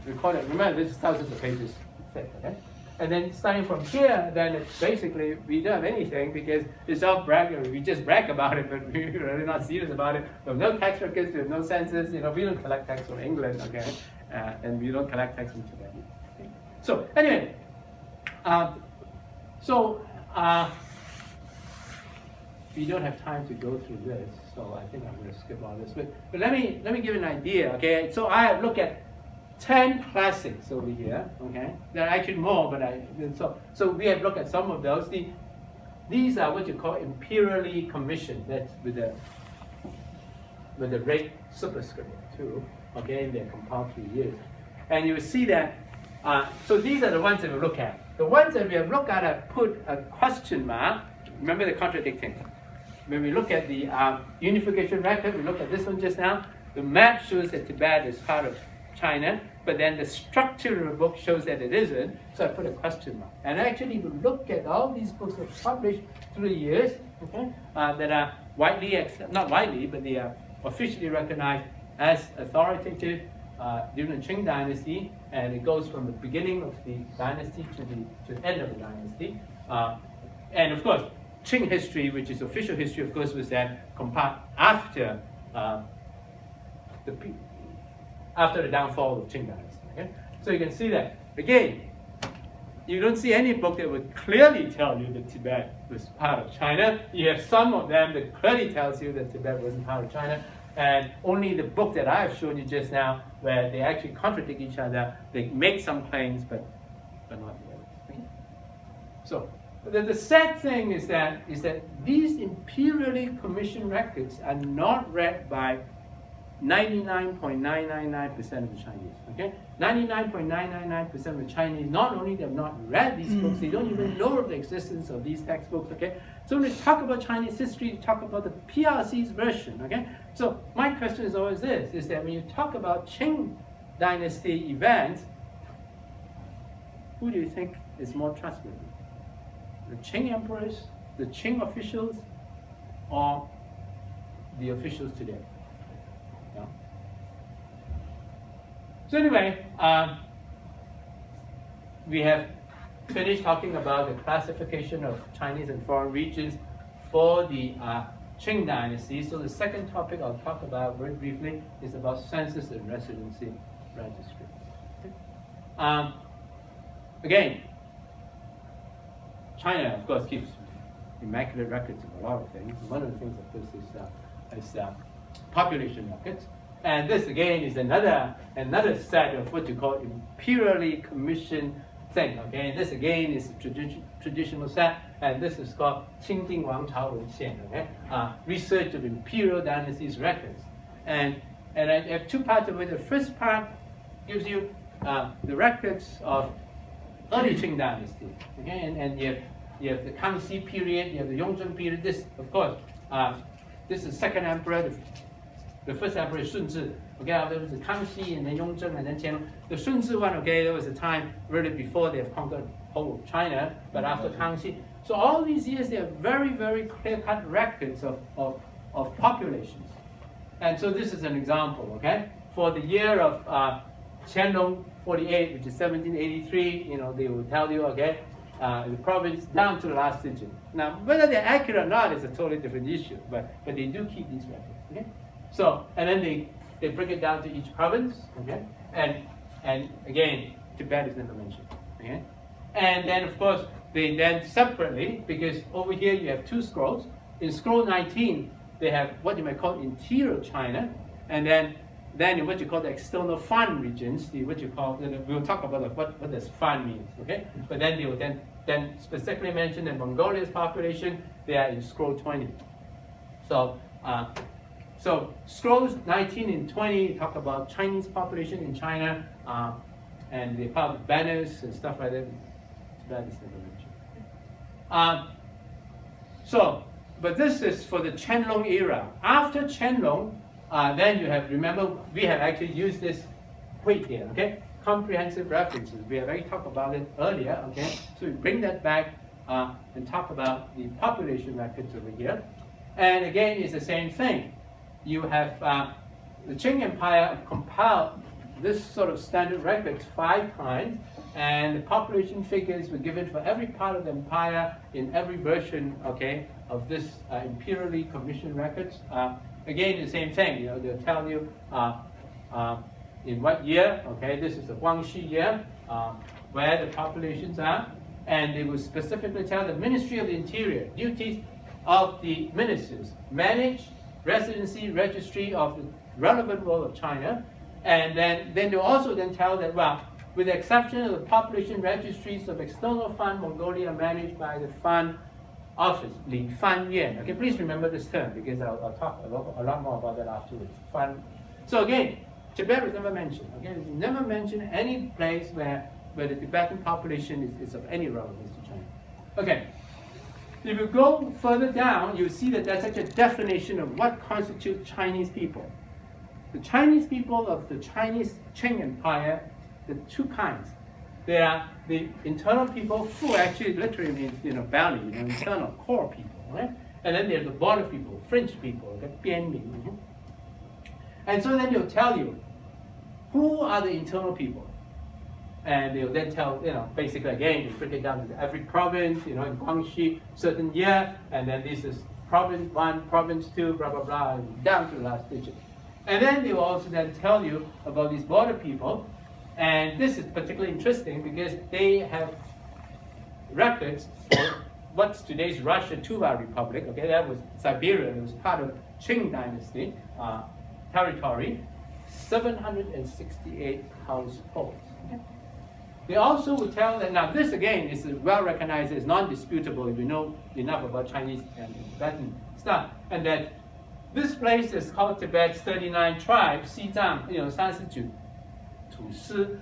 recorded. Remember, this is thousands of pages thick, okay? And then starting from here, then it's basically we don't have anything because it's all brag. We just brag about it, but we're really not serious about it. We have no tax records, we have no census. We don't collect tax from England, okay, and we don't collect tax from Tibet. Okay? So anyway, we don't have time to go through this, so I think I'm going to skip all this. But let me give you an idea, okay? So I have looked at 10 classics over here, okay? There are actually more, but so we have looked at some of those. These are what you call imperially commissioned. That's with the rate superscript too, okay? They're compiled through years, and you will see that. So these are the ones that we look at. The ones that we have looked at, I put a question mark. Remember the contradicting. When we look at the unification record, we look at this one just now. The map shows that Tibet is part of China, but then the structure of the book shows that it isn't, so I put a question mark. And actually, we look at all these books that are published through the years, okay, that are not widely, but they are officially recognized as authoritative during the Qing dynasty, and it goes from the beginning of the dynasty to the end of the dynasty. And of course, Qing history, which is official history, of course, was that compiled after the downfall of Qing dynasty. Okay? So you can see that, again, you don't see any book that would clearly tell you that Tibet was part of China. You have some of them that clearly tells you that Tibet wasn't part of China, and only the book that I have shown you just now, where they actually contradict each other, they make some claims, but not the others. Okay? So the sad thing is that these imperially commissioned records are not read by 99.999% of the Chinese. Okay, 99.999% of the Chinese not only have not read these books, they don't even know of the existence of these textbooks. Okay, so when we talk about Chinese history, we talk about the PRC's version. Okay, so my question is always this: is that when you talk about Qing dynasty events, who do you think is more trustworthy? The Qing emperors, the Qing officials, or the officials today? Yeah. So anyway, we have finished talking about the classification of Chinese and foreign regions for the Qing dynasty. So the second topic I'll talk about very briefly is about census and residency registry. Again, China, of course, keeps immaculate records of a lot of things. One of the things, of course, is population records. And this, again, is another set of what you call imperially commissioned thing. Okay, and this, again, is a traditional set, and this is called Qingding Wangchao Wenxian, okay? Research of imperial dynasties records. And I have two parts of it. The first part gives you the records of early Qing dynasty, okay, and you have the Kangxi period, you have the Yongzheng period. This, of course, this is second emperor. The first emperor is Sun Zhi. Okay, there was the Kangxi and then Yongzheng and then Qianlong. The Sun Zhi one, okay, there was a time really before they have conquered whole of China, but after Kangxi. So all these years, they have very, very clear-cut records of populations. And so this is an example, okay? For the year of Qianlong 48, which is 1783, they will tell you, okay, the province down to the last digit. Now, whether they're accurate or not is a totally different issue, but they do keep these records, okay? So, and then they break it down to each province, okay? And again, Tibet is never mentioned, okay? And then, of course, they then separately, because over here you have two scrolls. In scroll 19, they have what you might call interior China, and then in what you call the external fan regions, what you call, we'll talk about what does fan means, okay? But then they will then specifically mention that Mongolia's population, they are in scroll 20. So scrolls 19 and 20 talk about Chinese population in China, and they publish banners and stuff like that. That is never mentioned. But this is for the Qianlong era. After Qianlong, then you have, remember, we have actually used this weight here, okay? Comprehensive references. We have already talked about it earlier, okay? So we bring that back and talk about the population records over here. And again, it's the same thing. You have the Qing Empire compiled this sort of standard records 5 times, and the population figures were given for every part of the empire in every version, okay, of this imperially commissioned records. Again, the same thing, you know, they'll tell you in what year, okay, this is the Guangxi year, where the populations are, and they will specifically tell the Ministry of the Interior, duties of the ministers, manage residency registry of the relevant role of China, and then they'll also then tell that, well, with the exception of the population registries of external Fan Mongolia managed by the Fan office, Li Fan Yuan. Okay, please remember this term because I'll talk a lot more about that afterwards. Fan. So again, Tibet was never mentioned. Okay, it's never mentioned any place where the Tibetan population is of any relevance to China. Okay, if you go further down, you see that there's such a definition of what constitutes Chinese people. The Chinese people of the Chinese Qing Empire, the 2 kinds. There are the internal people, who actually literally means, you know, belly, you know, internal core people, right? And then there's the border people, French people, the Bianming. And so then they'll tell you, who are the internal people? And they'll then tell, you know, basically again, you break it down to every province, you know, in Guangxi, certain year, and then this is province 1, province 2, blah, blah, blah, and down to the last digit. And then they will also then tell you about these border people, and this is particularly interesting because they have records for what's today's Russia Tuva Republic. Okay, that was Siberia. It was part of Qing dynasty territory. 768 households. Okay. They also will tell that now this again is well recognized as non-disputable if you know enough about Chinese and Tibetan stuff, and that this place is called Tibet's 39 tribes, Xizang, you know, 39土司.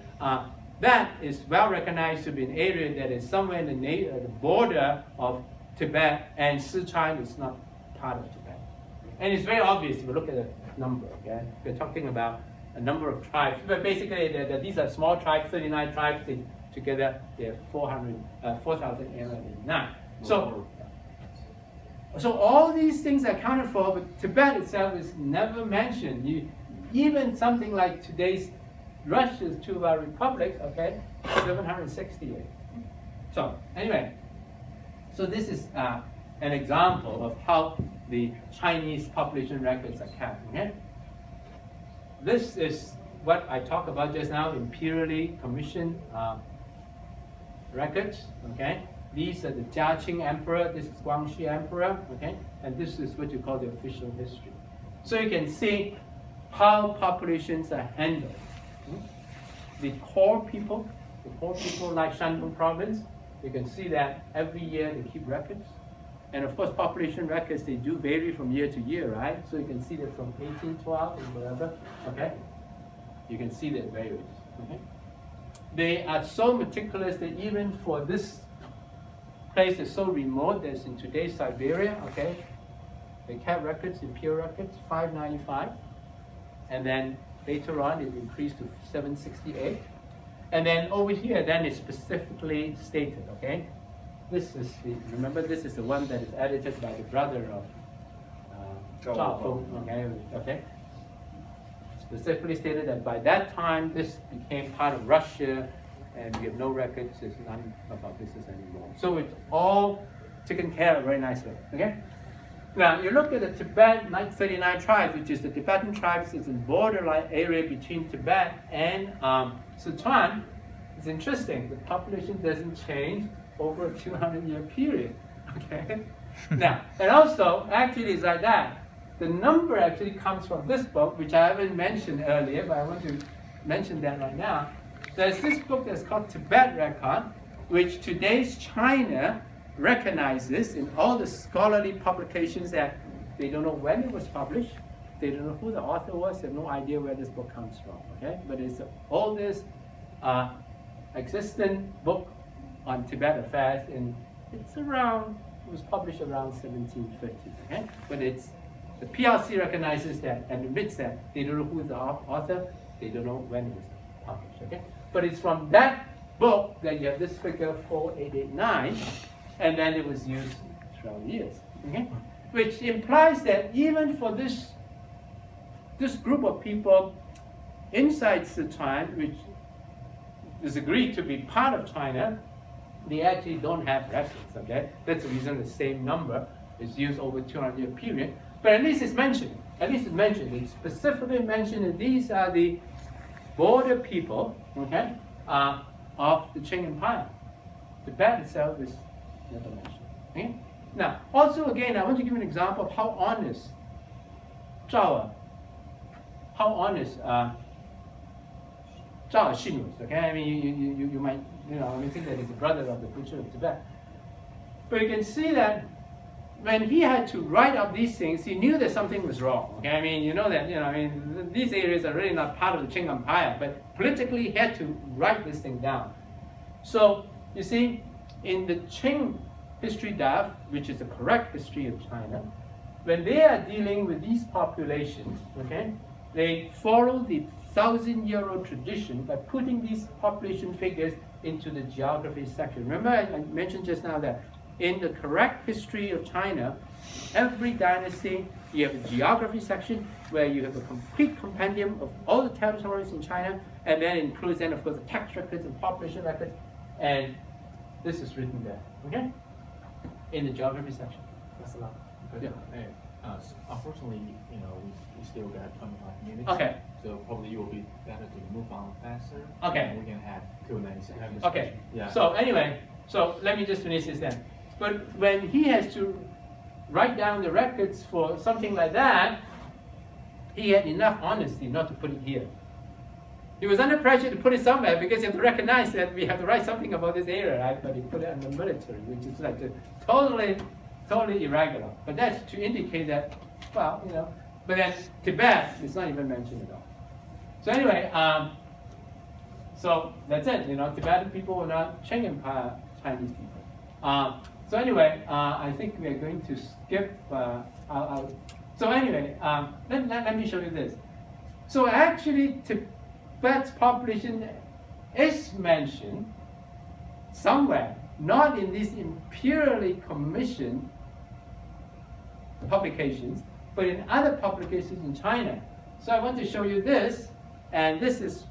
That is well recognized to be an area that is somewhere in the border of Tibet, and Sichuan is not part of Tibet. And it's very obvious if you look at the number, okay? We're talking about a number of tribes, but basically these are small tribes, 39 tribes, together they're 4,809. So all these things are accounted for, but Tibet itself is never mentioned. Even something like today's Russia's Tuva Republic, okay, 768. So anyway, so this is an example of how the Chinese population records are kept. Okay? This is what I talked about just now, imperially commissioned records. Okay, these are the Jiaqing Emperor. This is Guangxi Emperor. Okay, and this is what you call the official history. So you can see how populations are handled. The core people like Shandong province, you can see that every year they keep records. And of course, population records, they do vary from year to year, right? So you can see that from 1812 and whatever, okay? You can see that it varies, okay? They are so meticulous that even for this place that's so remote, that's in today's Siberia, okay? They kept records, imperial records, 595. And then later on, it increased to 768. And then over here, then it's specifically stated, okay? This is remember, this is the one that is edited by the brother of Zhao Feng, okay? Specifically stated that by that time, this became part of Russia, and we have no records, there's none of our business anymore. So it's all taken care of very nicely, okay? Now, you look at the Tibet 39 tribes, which is the Tibetan tribes, is in borderline area between Tibet and Sichuan. It's interesting, the population doesn't change over a 200-year period, okay? Now, and also, actually it's like that. The number actually comes from this book, which I haven't mentioned earlier, but I want to mention that right now. There's this book that's called Tibet Record, which today's China recognizes in all the scholarly publications that they don't know when it was published, they don't know who the author was, they have no idea where this book comes from, okay? But it's the oldest existent book on Tibet affairs, and it was published around 1750, okay? But it's, the PRC recognizes that and admits that they don't know who the author, they don't know when it was published, okay? But it's from that book that you have this figure 4889, and then it was used throughout the years, okay? Which implies that even for this group of people, inside Sichuan, which is agreed to be part of China, they actually don't have records, okay? That's the reason the same number is used over 200-year period. But at least it's mentioned. At least it's mentioned. It's specifically mentioned that these are the border people, okay, of the Qing Empire. Tibet itself is never mentioned. Okay? Now, also again, I want to give you an example of how honest Zhao Xin was. Okay, I mean, you might think that he's the brother of the Butcher of Tibet, but you can see that when he had to write up these things, he knew that something was wrong. Okay, I mean, these areas are really not part of the Qing Empire, but politically he had to write this thing down. So you see, in the Qing history draft, which is the correct history of China, when they are dealing with these populations, okay, they follow the 1,000-year-old tradition by putting these population figures into the geography section. Remember, I mentioned just now that in the correct history of China, every dynasty, you have a geography section where you have a complete compendium of all the territories in China, and then it includes then, of course, the tax records and population records, and this is written there, okay, in the geography section. That's a lot. But, Yeah. Unfortunately, we still got 25 minutes. Okay. So probably it will be better to move on faster. Okay. And we can have Q&A session. Okay. Yeah. So anyway, so let me just finish this then. But when he has to write down the records for something like that, he had enough honesty not to put it here. He was under pressure to put it somewhere because you have to recognize that we have to write something about this area, right? But he put it under military, which is like totally irregular. But that's to indicate that, well, but then Tibet is not even mentioned at all. So anyway, so that's it. Tibetan people were not Qing Empire Chinese people. So anyway, I think we are going to skip. So anyway, let me show you this. So actually, Tibet's population is mentioned somewhere, not in these imperially commissioned publications, but in other publications in China. So I want to show you this, and this is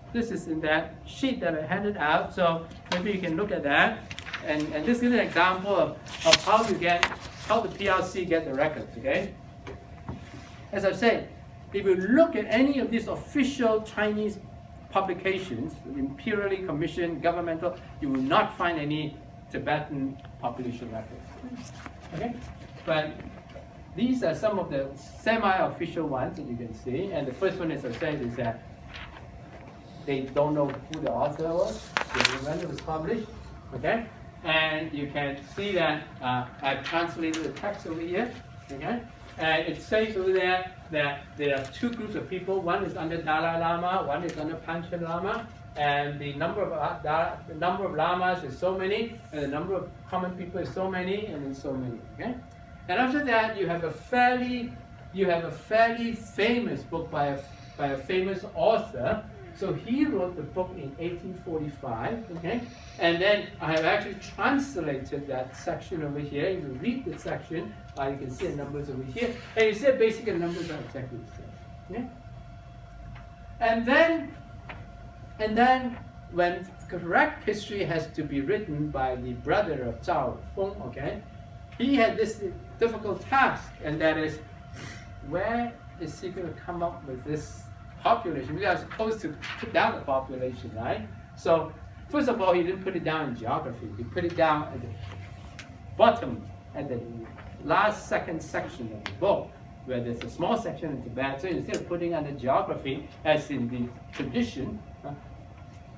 in that sheet that I handed out. So maybe you can look at that, and this is an example of how the PRC get the records. Okay. As I said, if you look at any of these official Chinese publications, imperially commissioned, governmental, you will not find any Tibetan population records. Okay, but these are some of the semi-official ones that you can see. And the first one, as I said, is that they don't know who the author was, when it was published. Okay, and you can see that I've translated the text over here. Okay, and it says over there that there are two groups of people. One is under Dalai Lama, one is under Panchen Lama, and the number of lamas is so many, and the number of common people is so many, and then so many. Okay, and after that you have a fairly famous book by a famous author. So he wrote the book in 1845. Okay, and then I have actually translated that section over here. You can read the section. You can see the numbers over here, and you see that basically the numbers are exactly the same. Okay? And then when correct history has to be written by the brother of Zhao Feng, okay, he had this difficult task, and that is, where is he going to come up with this population? We are supposed to put down the population, right? So first of all, he didn't put it down in geography. He put it down at the bottom, at the second section of the book, where there's a small section in Tibet. So instead of putting under geography, as in the tradition,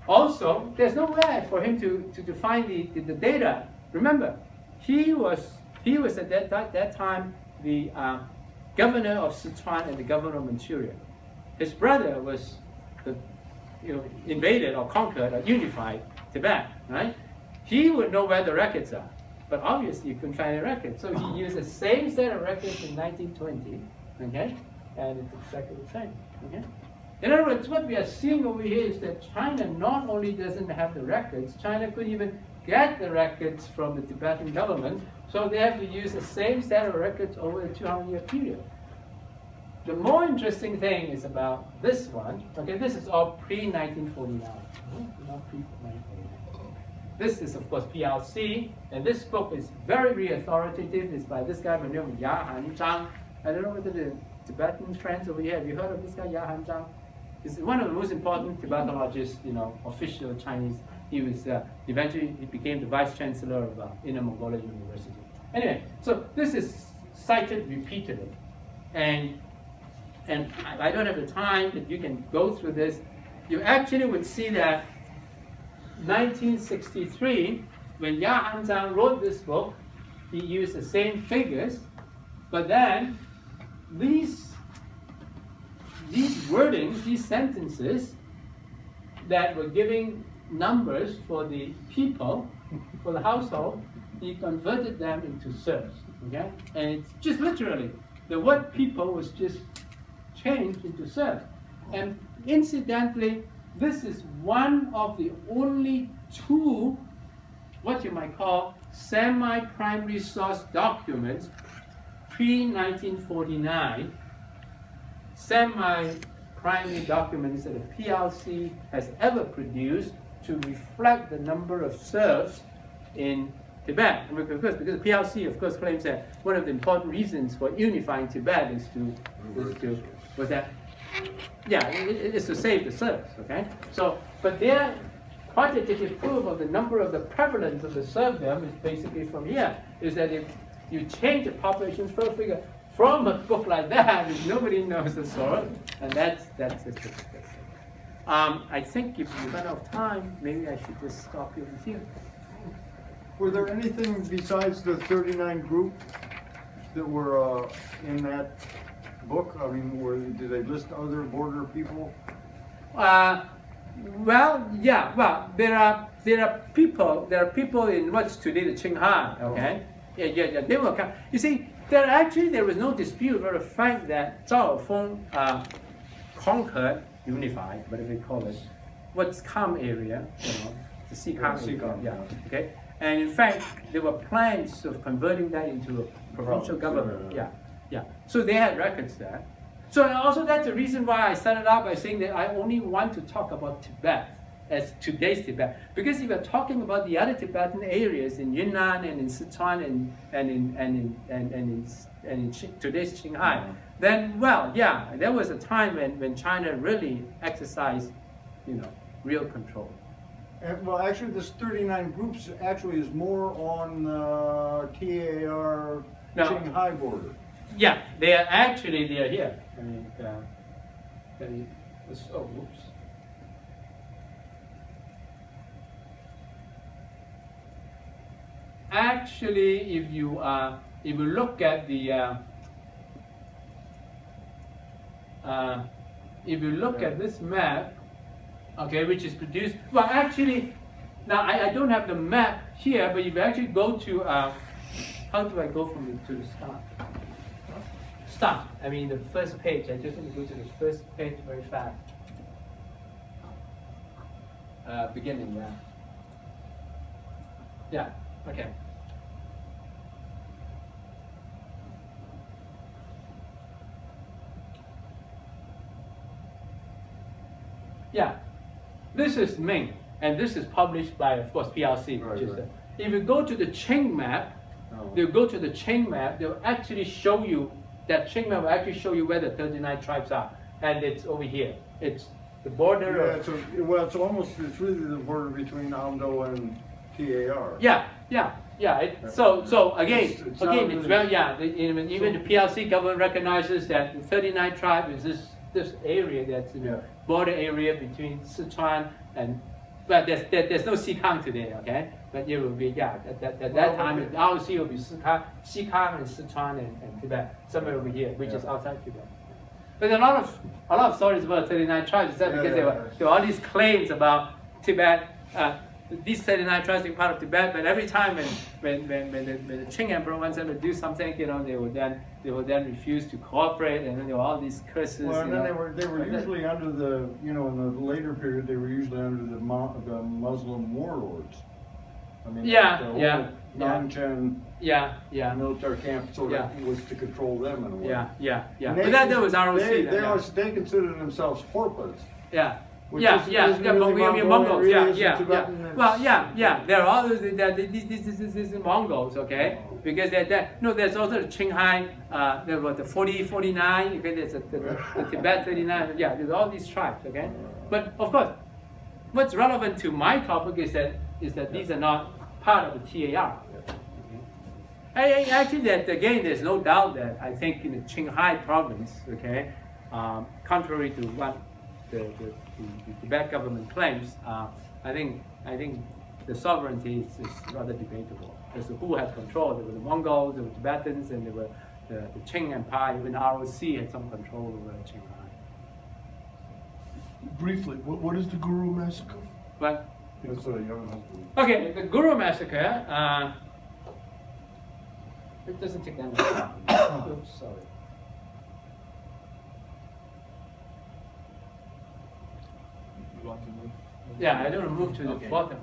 also there's no way for him to find the data. Remember, he was at that time the governor of Sichuan and the governor of Manchuria. His brother was invaded or conquered or unified Tibet, right? He would know where the records are, but obviously you couldn't find a record. So he used the same set of records in 1920, okay? And it's exactly the same, okay? In other words, what we are seeing over here is that China not only doesn't have the records, China couldn't even get the records from the Tibetan government, so they have to use the same set of records over a 200-year period. the more interesting thing is about this one. Okay, this is all pre-1949, not pre-1949. This is, of course, PLC, and this book is very, very authoritative. It's by this guy by the name of Ya-Han-Zhang. I don't know whether the Tibetan friends over here, have you heard of this guy, Ya-Han-Zhang? He's one of the most important Tibetologists, official Chinese. He was, eventually he became the Vice Chancellor of Inner Mongolia University. Anyway, so this is cited repeatedly. And I don't have the time, but you can go through this. You actually would see that 1963, when Ya-Han-Zhang wrote this book, he used the same figures, but then these wordings, these sentences that were giving numbers for the people, for the household, he converted them into serfs. Okay, and it's just literally the word people was just changed into serfs. And incidentally, this is one of the only two, what you might call, semi-primary source documents pre-1949, semi-primary documents that the PLC has ever produced to reflect the number of serfs in Tibet. And because the PLC, of course, claims that one of the important reasons for unifying Tibet is to save the serfs. Okay, so but their quantitative proof of the number of the prevalence of the serfdom is basically from here. Is that if you change the population first figure from a book like that, nobody knows the source, and that's it. I think if you run out of time, maybe I should just stop you here. Were there anything besides the 39 group that were in that book? I mean, did they list other border people? Well, yeah. Well, there are people in what's today the Qing. Okay. Yeah. They will come. You see, there was no dispute about the fact that Zhao Feng conquered, unified, whatever you call it, what's Kham area, the Sikang area. Yeah. Okay. And in fact, there were plans of converting that into a provincial government. Yeah. So they had records there. So also that's the reason why I started out by saying that I only want to talk about Tibet as today's Tibet. Because if you're talking about the other Tibetan areas in Yunnan and in Sichuan and in today's Qinghai, then there was a time when China really exercised, real control. Well, actually, this 39 groups actually is more on TAR Qinghai border. Yeah, they are here. Oops. Actually, if you look at the at this map, okay, which is produced. Well, actually, now I don't have the map here, but if you actually go to how do I go from to the start? Start. I mean the first page. I just want to go to the first page very fast. Beginning. Yeah. Okay. Yeah. This is Ming, and this is published by, of course, PLC. Right. If you go to the Qing map, they'll actually show you, that Qing map will actually show you where the 39 tribes are. And it's over here. It's the border of... It's really the border between Amdo and TAR. So again, even the PLC government recognizes that the 39 tribes is this area that's border area between Sichuan and, but there's no Sikang today, okay? But it will be, at that time, ROC will be Sikang and Sichuan and Tibet, somewhere over here, which is outside Tibet. But a lot of stories about 39 tribes, because there were all these claims about Tibet, these 39 tribes being part of Tibet, but every time when the Qing emperor wants them to do something, they would then refuse to cooperate, and then there were all these curses. Well, and then they were usually under the, in the later period, they were usually under the Muslim warlords. I mean, Yeah, the yeah, old Nanchen yeah, military camp sort of was to control them in a way. yeah. And But that was ROC. They considered themselves Horpas. Yeah. Which Yeah, isn't really Mongolian, Mongolian, yeah, really, yeah, it's Tibetan, yeah. it's- Well, yeah. There are all these Mongols, okay? Because there's also the Qinghai, there was the 49, okay? There's the Tibet 39. Yeah, there's all these tribes, okay? But of course, what's relevant to my topic is that these are not part of the TAR. Actually, that again, there's no doubt that I think in the Qinghai province, okay, contrary to what the Tibet government claims, I think the sovereignty is rather debatable. As to who had control, there were the Mongols, there were Tibetans, and there were the Qing Empire. Even ROC had some control over Qinghai. Briefly, what is the Guru massacre? But That's a young husband. okay, the Guru massacre. It doesn't take that much time. Oops, sorry. You want to move? Yeah, I don't move to the Okay. bottom.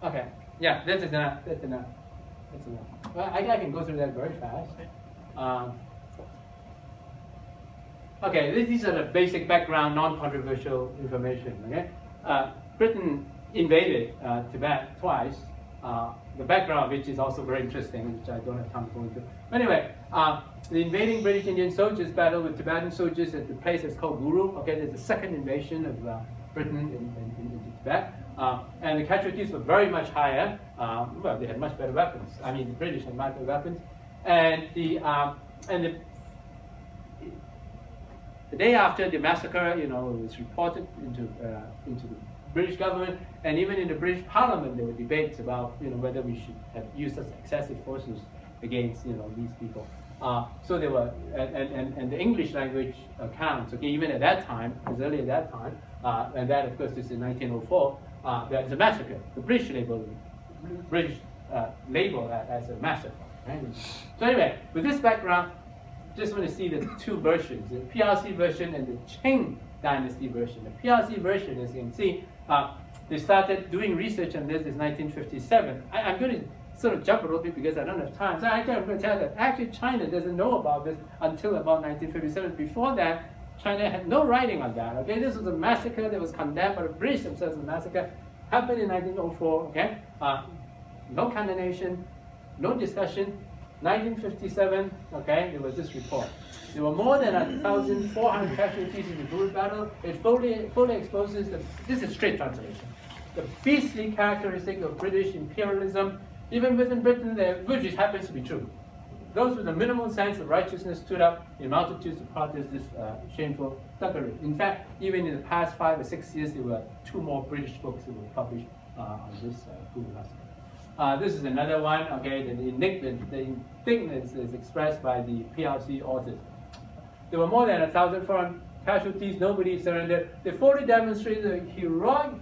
Okay. Yeah, that's enough. That's enough. Well, I can go through that very fast. Okay, these are the basic background, non-controversial information. Okay, Britain invaded Tibet twice. The background of which is also very interesting, which I don't have time to go into. Anyway, the invading British Indian soldiers battled with Tibetan soldiers at the place that's called Guru. Okay, there's the second invasion of Britain into Tibet, and the casualties were very much higher. Well, they had much better weapons. I mean, the British had much better weapons, and the day after the massacre, it was reported into the British government, and even in the British Parliament, there were debates about whether we should have used such excessive forces against these people. So there were, and the English language accounts. Okay, even at that time, as early as that time, and that of course is in 1904. There's a massacre. The British label as a massacre. Right? So anyway, with this background, just want to see the two versions, the PRC version and the Qing dynasty version. The PRC version, as you can see, they started doing research on this in 1957. I'm going to sort of jump a little bit because I don't have time. So I'm going to tell that actually China doesn't know about this until about 1957. Before that, China had no writing on that. Okay, this was a massacre that was condemned by the British themselves. The massacre happened in 1904. Okay, no condemnation, no discussion. 1957, okay, there was this report. There were more than 1,400 casualties in the Guru battle. It fully exposes this is straight translation. The beastly characteristic of British imperialism, even within Britain, which happens to be true. Those with a minimal sense of righteousness stood up in multitudes to protest this shameful thuggery. In fact, even in the past 5 or 6 years, there were 2 more British books that were published on this Guru massacre. This is another one, okay, the indignance is expressed by the PRC authors. There were more than 1,000 casualties, nobody surrendered. They fully demonstrated the heroic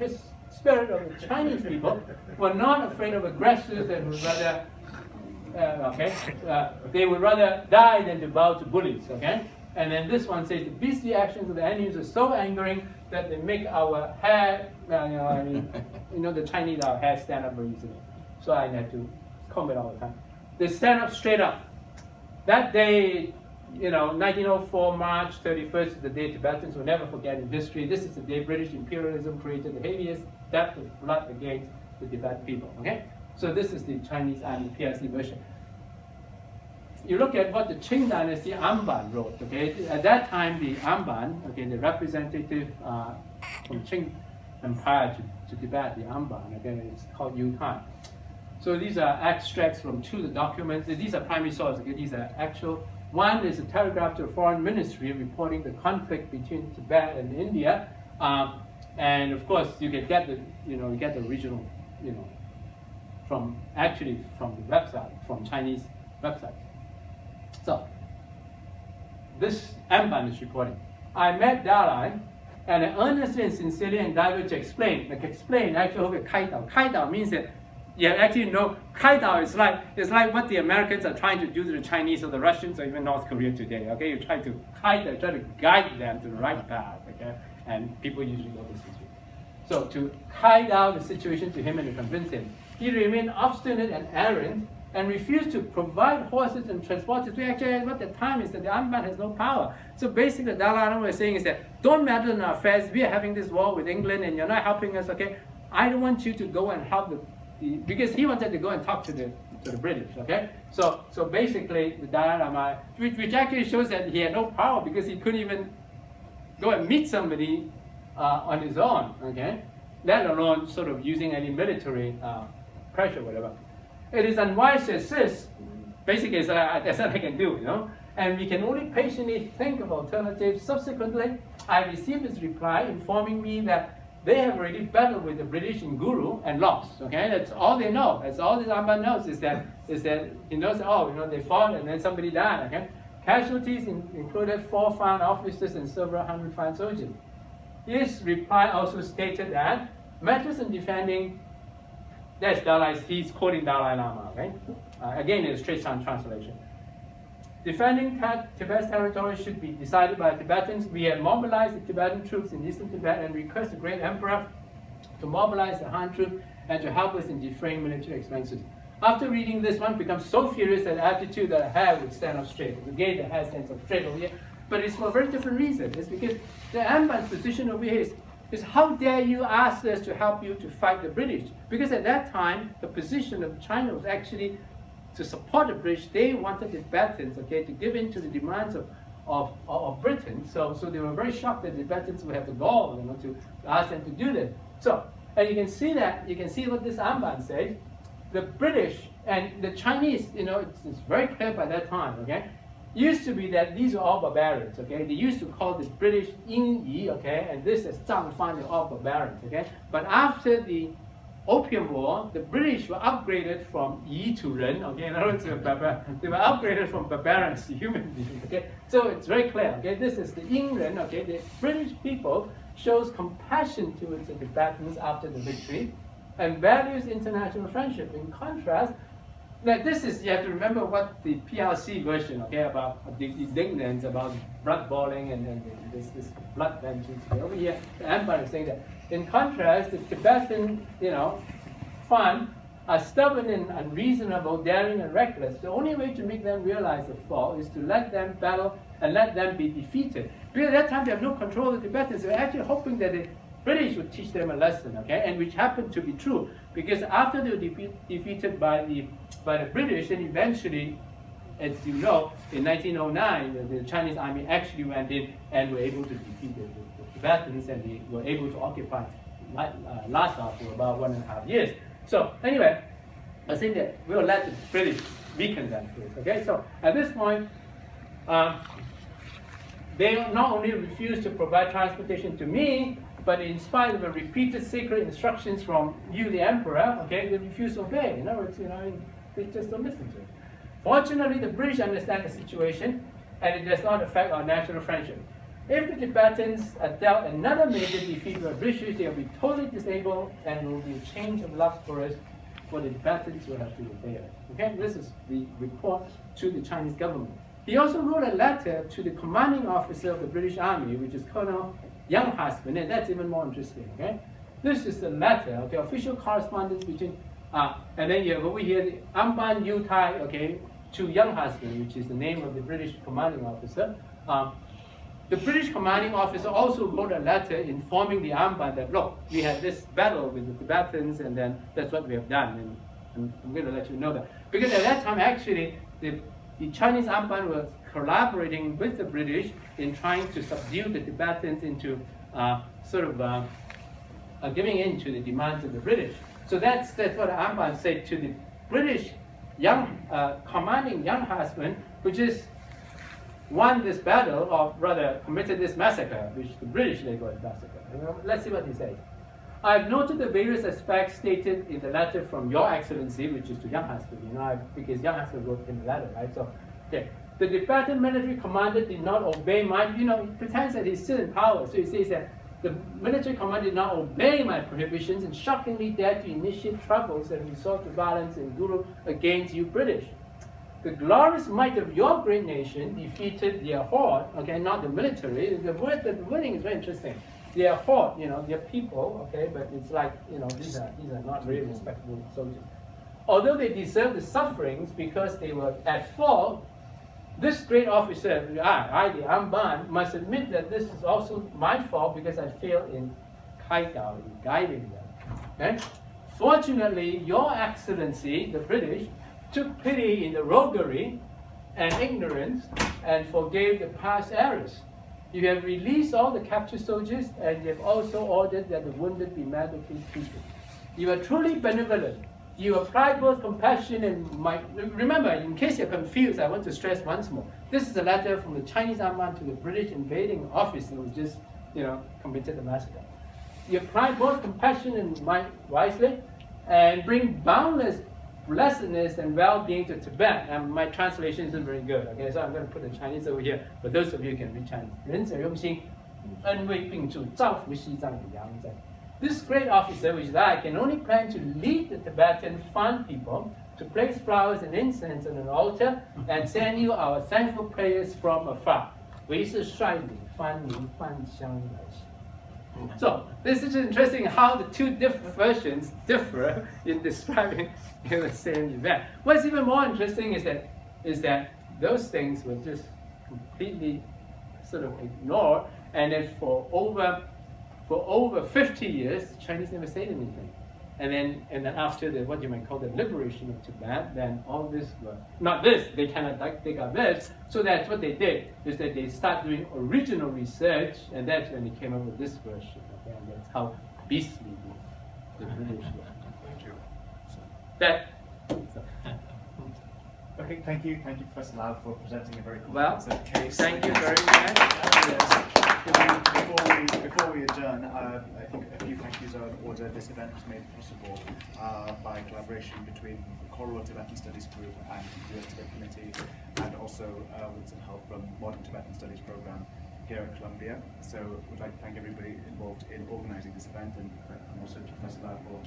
spirit of the Chinese people, were not afraid of aggressors and would rather, they would rather die than to bow to bullies, okay? And then this one says, the beastly actions of the enemies are so angering that they make our hair, the Chinese, our hair stand up very easily. So I had to comb it all the time. They stand up straight up. That day, 1904, March 31st is the day Tibetans will never forget in history. This is the day British imperialism created the heaviest debt of blood against the Tibetan people. Okay? So this is the Chinese Army PRC version. You look at what the Qing dynasty Amban wrote. Okay? At that time, the Amban, okay, the representative from Qing Empire to Tibet, the Amban, okay, it's called Yutan. So these are extracts from 2 of the documents. These are primary sources. Okay? These are actual. One is a telegraph to the foreign ministry reporting the conflict between Tibet and India, and of course you can get the original, from the website, from Chinese website. So this Amban is reporting. I met Dalai, and I earnestly and sincerely endeavored to explain. Actually, 开导 means that yeah, actually no, Kaidao is like what the Americans are trying to do to the Chinese or the Russians or even North Korea today. Okay, you try to try to guide them to the right path. Okay, and people usually go this way. So to hide out the situation to him and to convince him, he remained obstinate and arrogant and refused to provide horses and transporters. We actually, what the time is that the Amban has no power. So basically, the Dalai Lama was saying is that don't meddle in our affairs. We are having this war with England, and you're not helping us. Okay, I don't want you to go and help because he wanted to go and talk to the British. Okay, so basically, the Dalai Lama, which actually shows that he had no power because he couldn't even go and meet somebody on his own. Okay, let alone sort of using any military pressure, whatever. It is unwise to assist. Basically, that's what I can do, you know. And we can only patiently think of alternatives. Subsequently, I received his reply informing me that they have already battled with the British in Guru and lost. Okay, that's all they know. That's all this Amban knows is that he knows. Oh, you know, they fought and then somebody died. Okay, casualties included 4 foreign officers and several hundred foreign soldiers. His reply also stated that matters in defending. That's Dalai. He's quoting Dalai Lama. Okay, again, it's straight translation. Defending Tibet's territory should be decided by the Tibetans. We have mobilized the Tibetan troops in eastern Tibet and request the great emperor to mobilize the Han troops and to help us in defraying military expenses. After reading this, one becomes so furious that the attitude that I have would stand up straight. The brigade that has stands up straight over here. But it's for a very different reason. It's because the Amban's position over here is how dare you ask us to help you to fight the British? Because at that time, the position of China was actually to support the British. They wanted the Tibetans, okay, to give in to the demands of Britain. So they were very shocked that the Tibetans would have the gall, you know, to ask them to do this. So, and you can see what this Amban says. The British and the Chinese, you know, it's very clear by that time, okay, used to be that these are all barbarians, okay? They used to call the British Yin Yi, okay? And this is Zhang Fan, they're all barbarians, okay? But after the Opium War, the British were upgraded from Yi to Ren, okay? In other words, they were upgraded from barbarians to human beings, okay? So it's very clear, okay? This is the Yin Ren, okay? The British people shows compassion towards the Tibetans after the victory and values international friendship. In contrast, now this is, you have to remember what the PRC version, okay, about the indignance, about blood bawling and this blood vengeance. Over here, the Empire is saying that. In contrast, the Tibetan, you know, Fan are stubborn and unreasonable, daring and reckless. The only way to make them realize the fall is to let them battle and let them be defeated. Because at that time they have no control of the Tibetans. They're actually hoping that the British would teach them a lesson, okay, and which happened to be true. Because after they were defeated by the British, then eventually, as you know, in 1909, the Chinese army actually went in and were able to defeat the Tibetans, and they were able to occupy Lhasa for about 1.5 years. So anyway, I think that we'll let the British weaken them first. Okay, so at this point, they not only refused to provide transportation to me, but in spite of the repeated secret instructions from you, the emperor, okay, they refuse to obey. In other words, you know, they just don't listen to it. Fortunately, the British understand the situation, and it does not affect our national friendship. If the Tibetans are dealt another major defeat by the British, they will be totally disabled, and it will be a change of luck for us, for the Tibetans will have to obey us. Okay, this is the report to the Chinese government. He also wrote a letter to the commanding officer of the British Army, which is Colonel Younghusband, and that's even more interesting. Okay, this is the letter, okay, official correspondence between, and then you have over here the Amban Yutai, okay, to Younghusband, which is the name of the British commanding officer. The British commanding officer also wrote a letter informing the Amban that, look, we had this battle with the Tibetans, and then that's what we have done, and I'm going to let you know that. Because at that time, actually, the Chinese Amban was collaborating with the British in trying to subdue the Tibetans into giving in to the demands of the British. So that's what the Amban said to the British commanding Younghusband, which is won this battle, or rather committed this massacre, which the British label as massacre. Let's see what he says. I've noted the various aspects stated in the letter from Your Excellency, which is to Younghusband, you know, because Younghusband wrote in the letter, right? So, okay. The Tibetan military commander did not obey my, you know, he pretends that he's still in power. So he says that The military command did not obey my prohibitions and shockingly dared to initiate troubles and resort to violence and Guru against you British. The glorious might of your great nation defeated their horde, okay, not the military. The wording is very interesting. Their horde, their people, okay, but it's like, these are not really respectable soldiers. Although they deserve the sufferings because they were at fault, this great officer, the Amban, must admit that this is also my fault because I failed in guiding them. Okay? Fortunately, your excellency, the British, took pity in the roguery and ignorance and forgave the past errors. You have released all the captured soldiers and you have also ordered that the wounded be medically treated. You are truly benevolent. You apply both compassion and might. Remember, in case you're confused, I want to stress once more. This is a letter from the Chinese Amman to the British invading officer who just, committed the massacre. You apply both compassion and might wisely and bring boundless blessedness and well-being to Tibet. And my translation isn't very good, okay? So I'm going to put the Chinese over here, but those of you who can read Chinese. 仁者用心，恩惠并助，造福西藏的洋人。 This great officer, which is I, can only plan to lead the Tibetan fun people to place flowers and incense on an altar and send you our thankful prayers from afar. 为是率领番民返乡来袭。 So this is interesting how the two different versions differ in describing the same event. What's even more interesting is that those things were just completely sort of ignored, and then for over 50 years, the Chinese never said anything. And then after the, what you might call the liberation of Tibet, then all this were, not this, they kind of like, they got this. So that's what they did, is that they start doing original research, and that's when they came up with this version. Okay? And that's how beastly the British were. Thank you. Okay, thank you, Professor Lau, for presenting a very Well, comprehensive case. thank you very much. Before we adjourn, I think a few thank yous are in order. This event was made possible by collaboration between the Choral Tibetan Studies Group and the US Tibet Committee, and also with some help from Modern Tibetan Studies Program here at Columbia. So we'd like to thank everybody involved in organising this event, and also Professor Lau for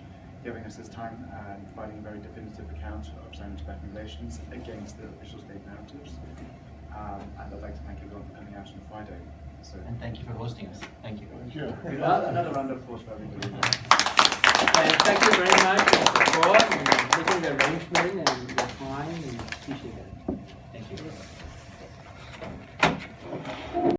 giving us his time and providing a very definitive account of Sino-Tibetan relations against the official state narratives. And I'd like to thank everyone for coming out on Friday. So, And thank you for hosting us. Thank you. Thank you. another round of applause for everybody. And thank you very much for the support and making the arrangement and the time, and appreciate it. Thank you.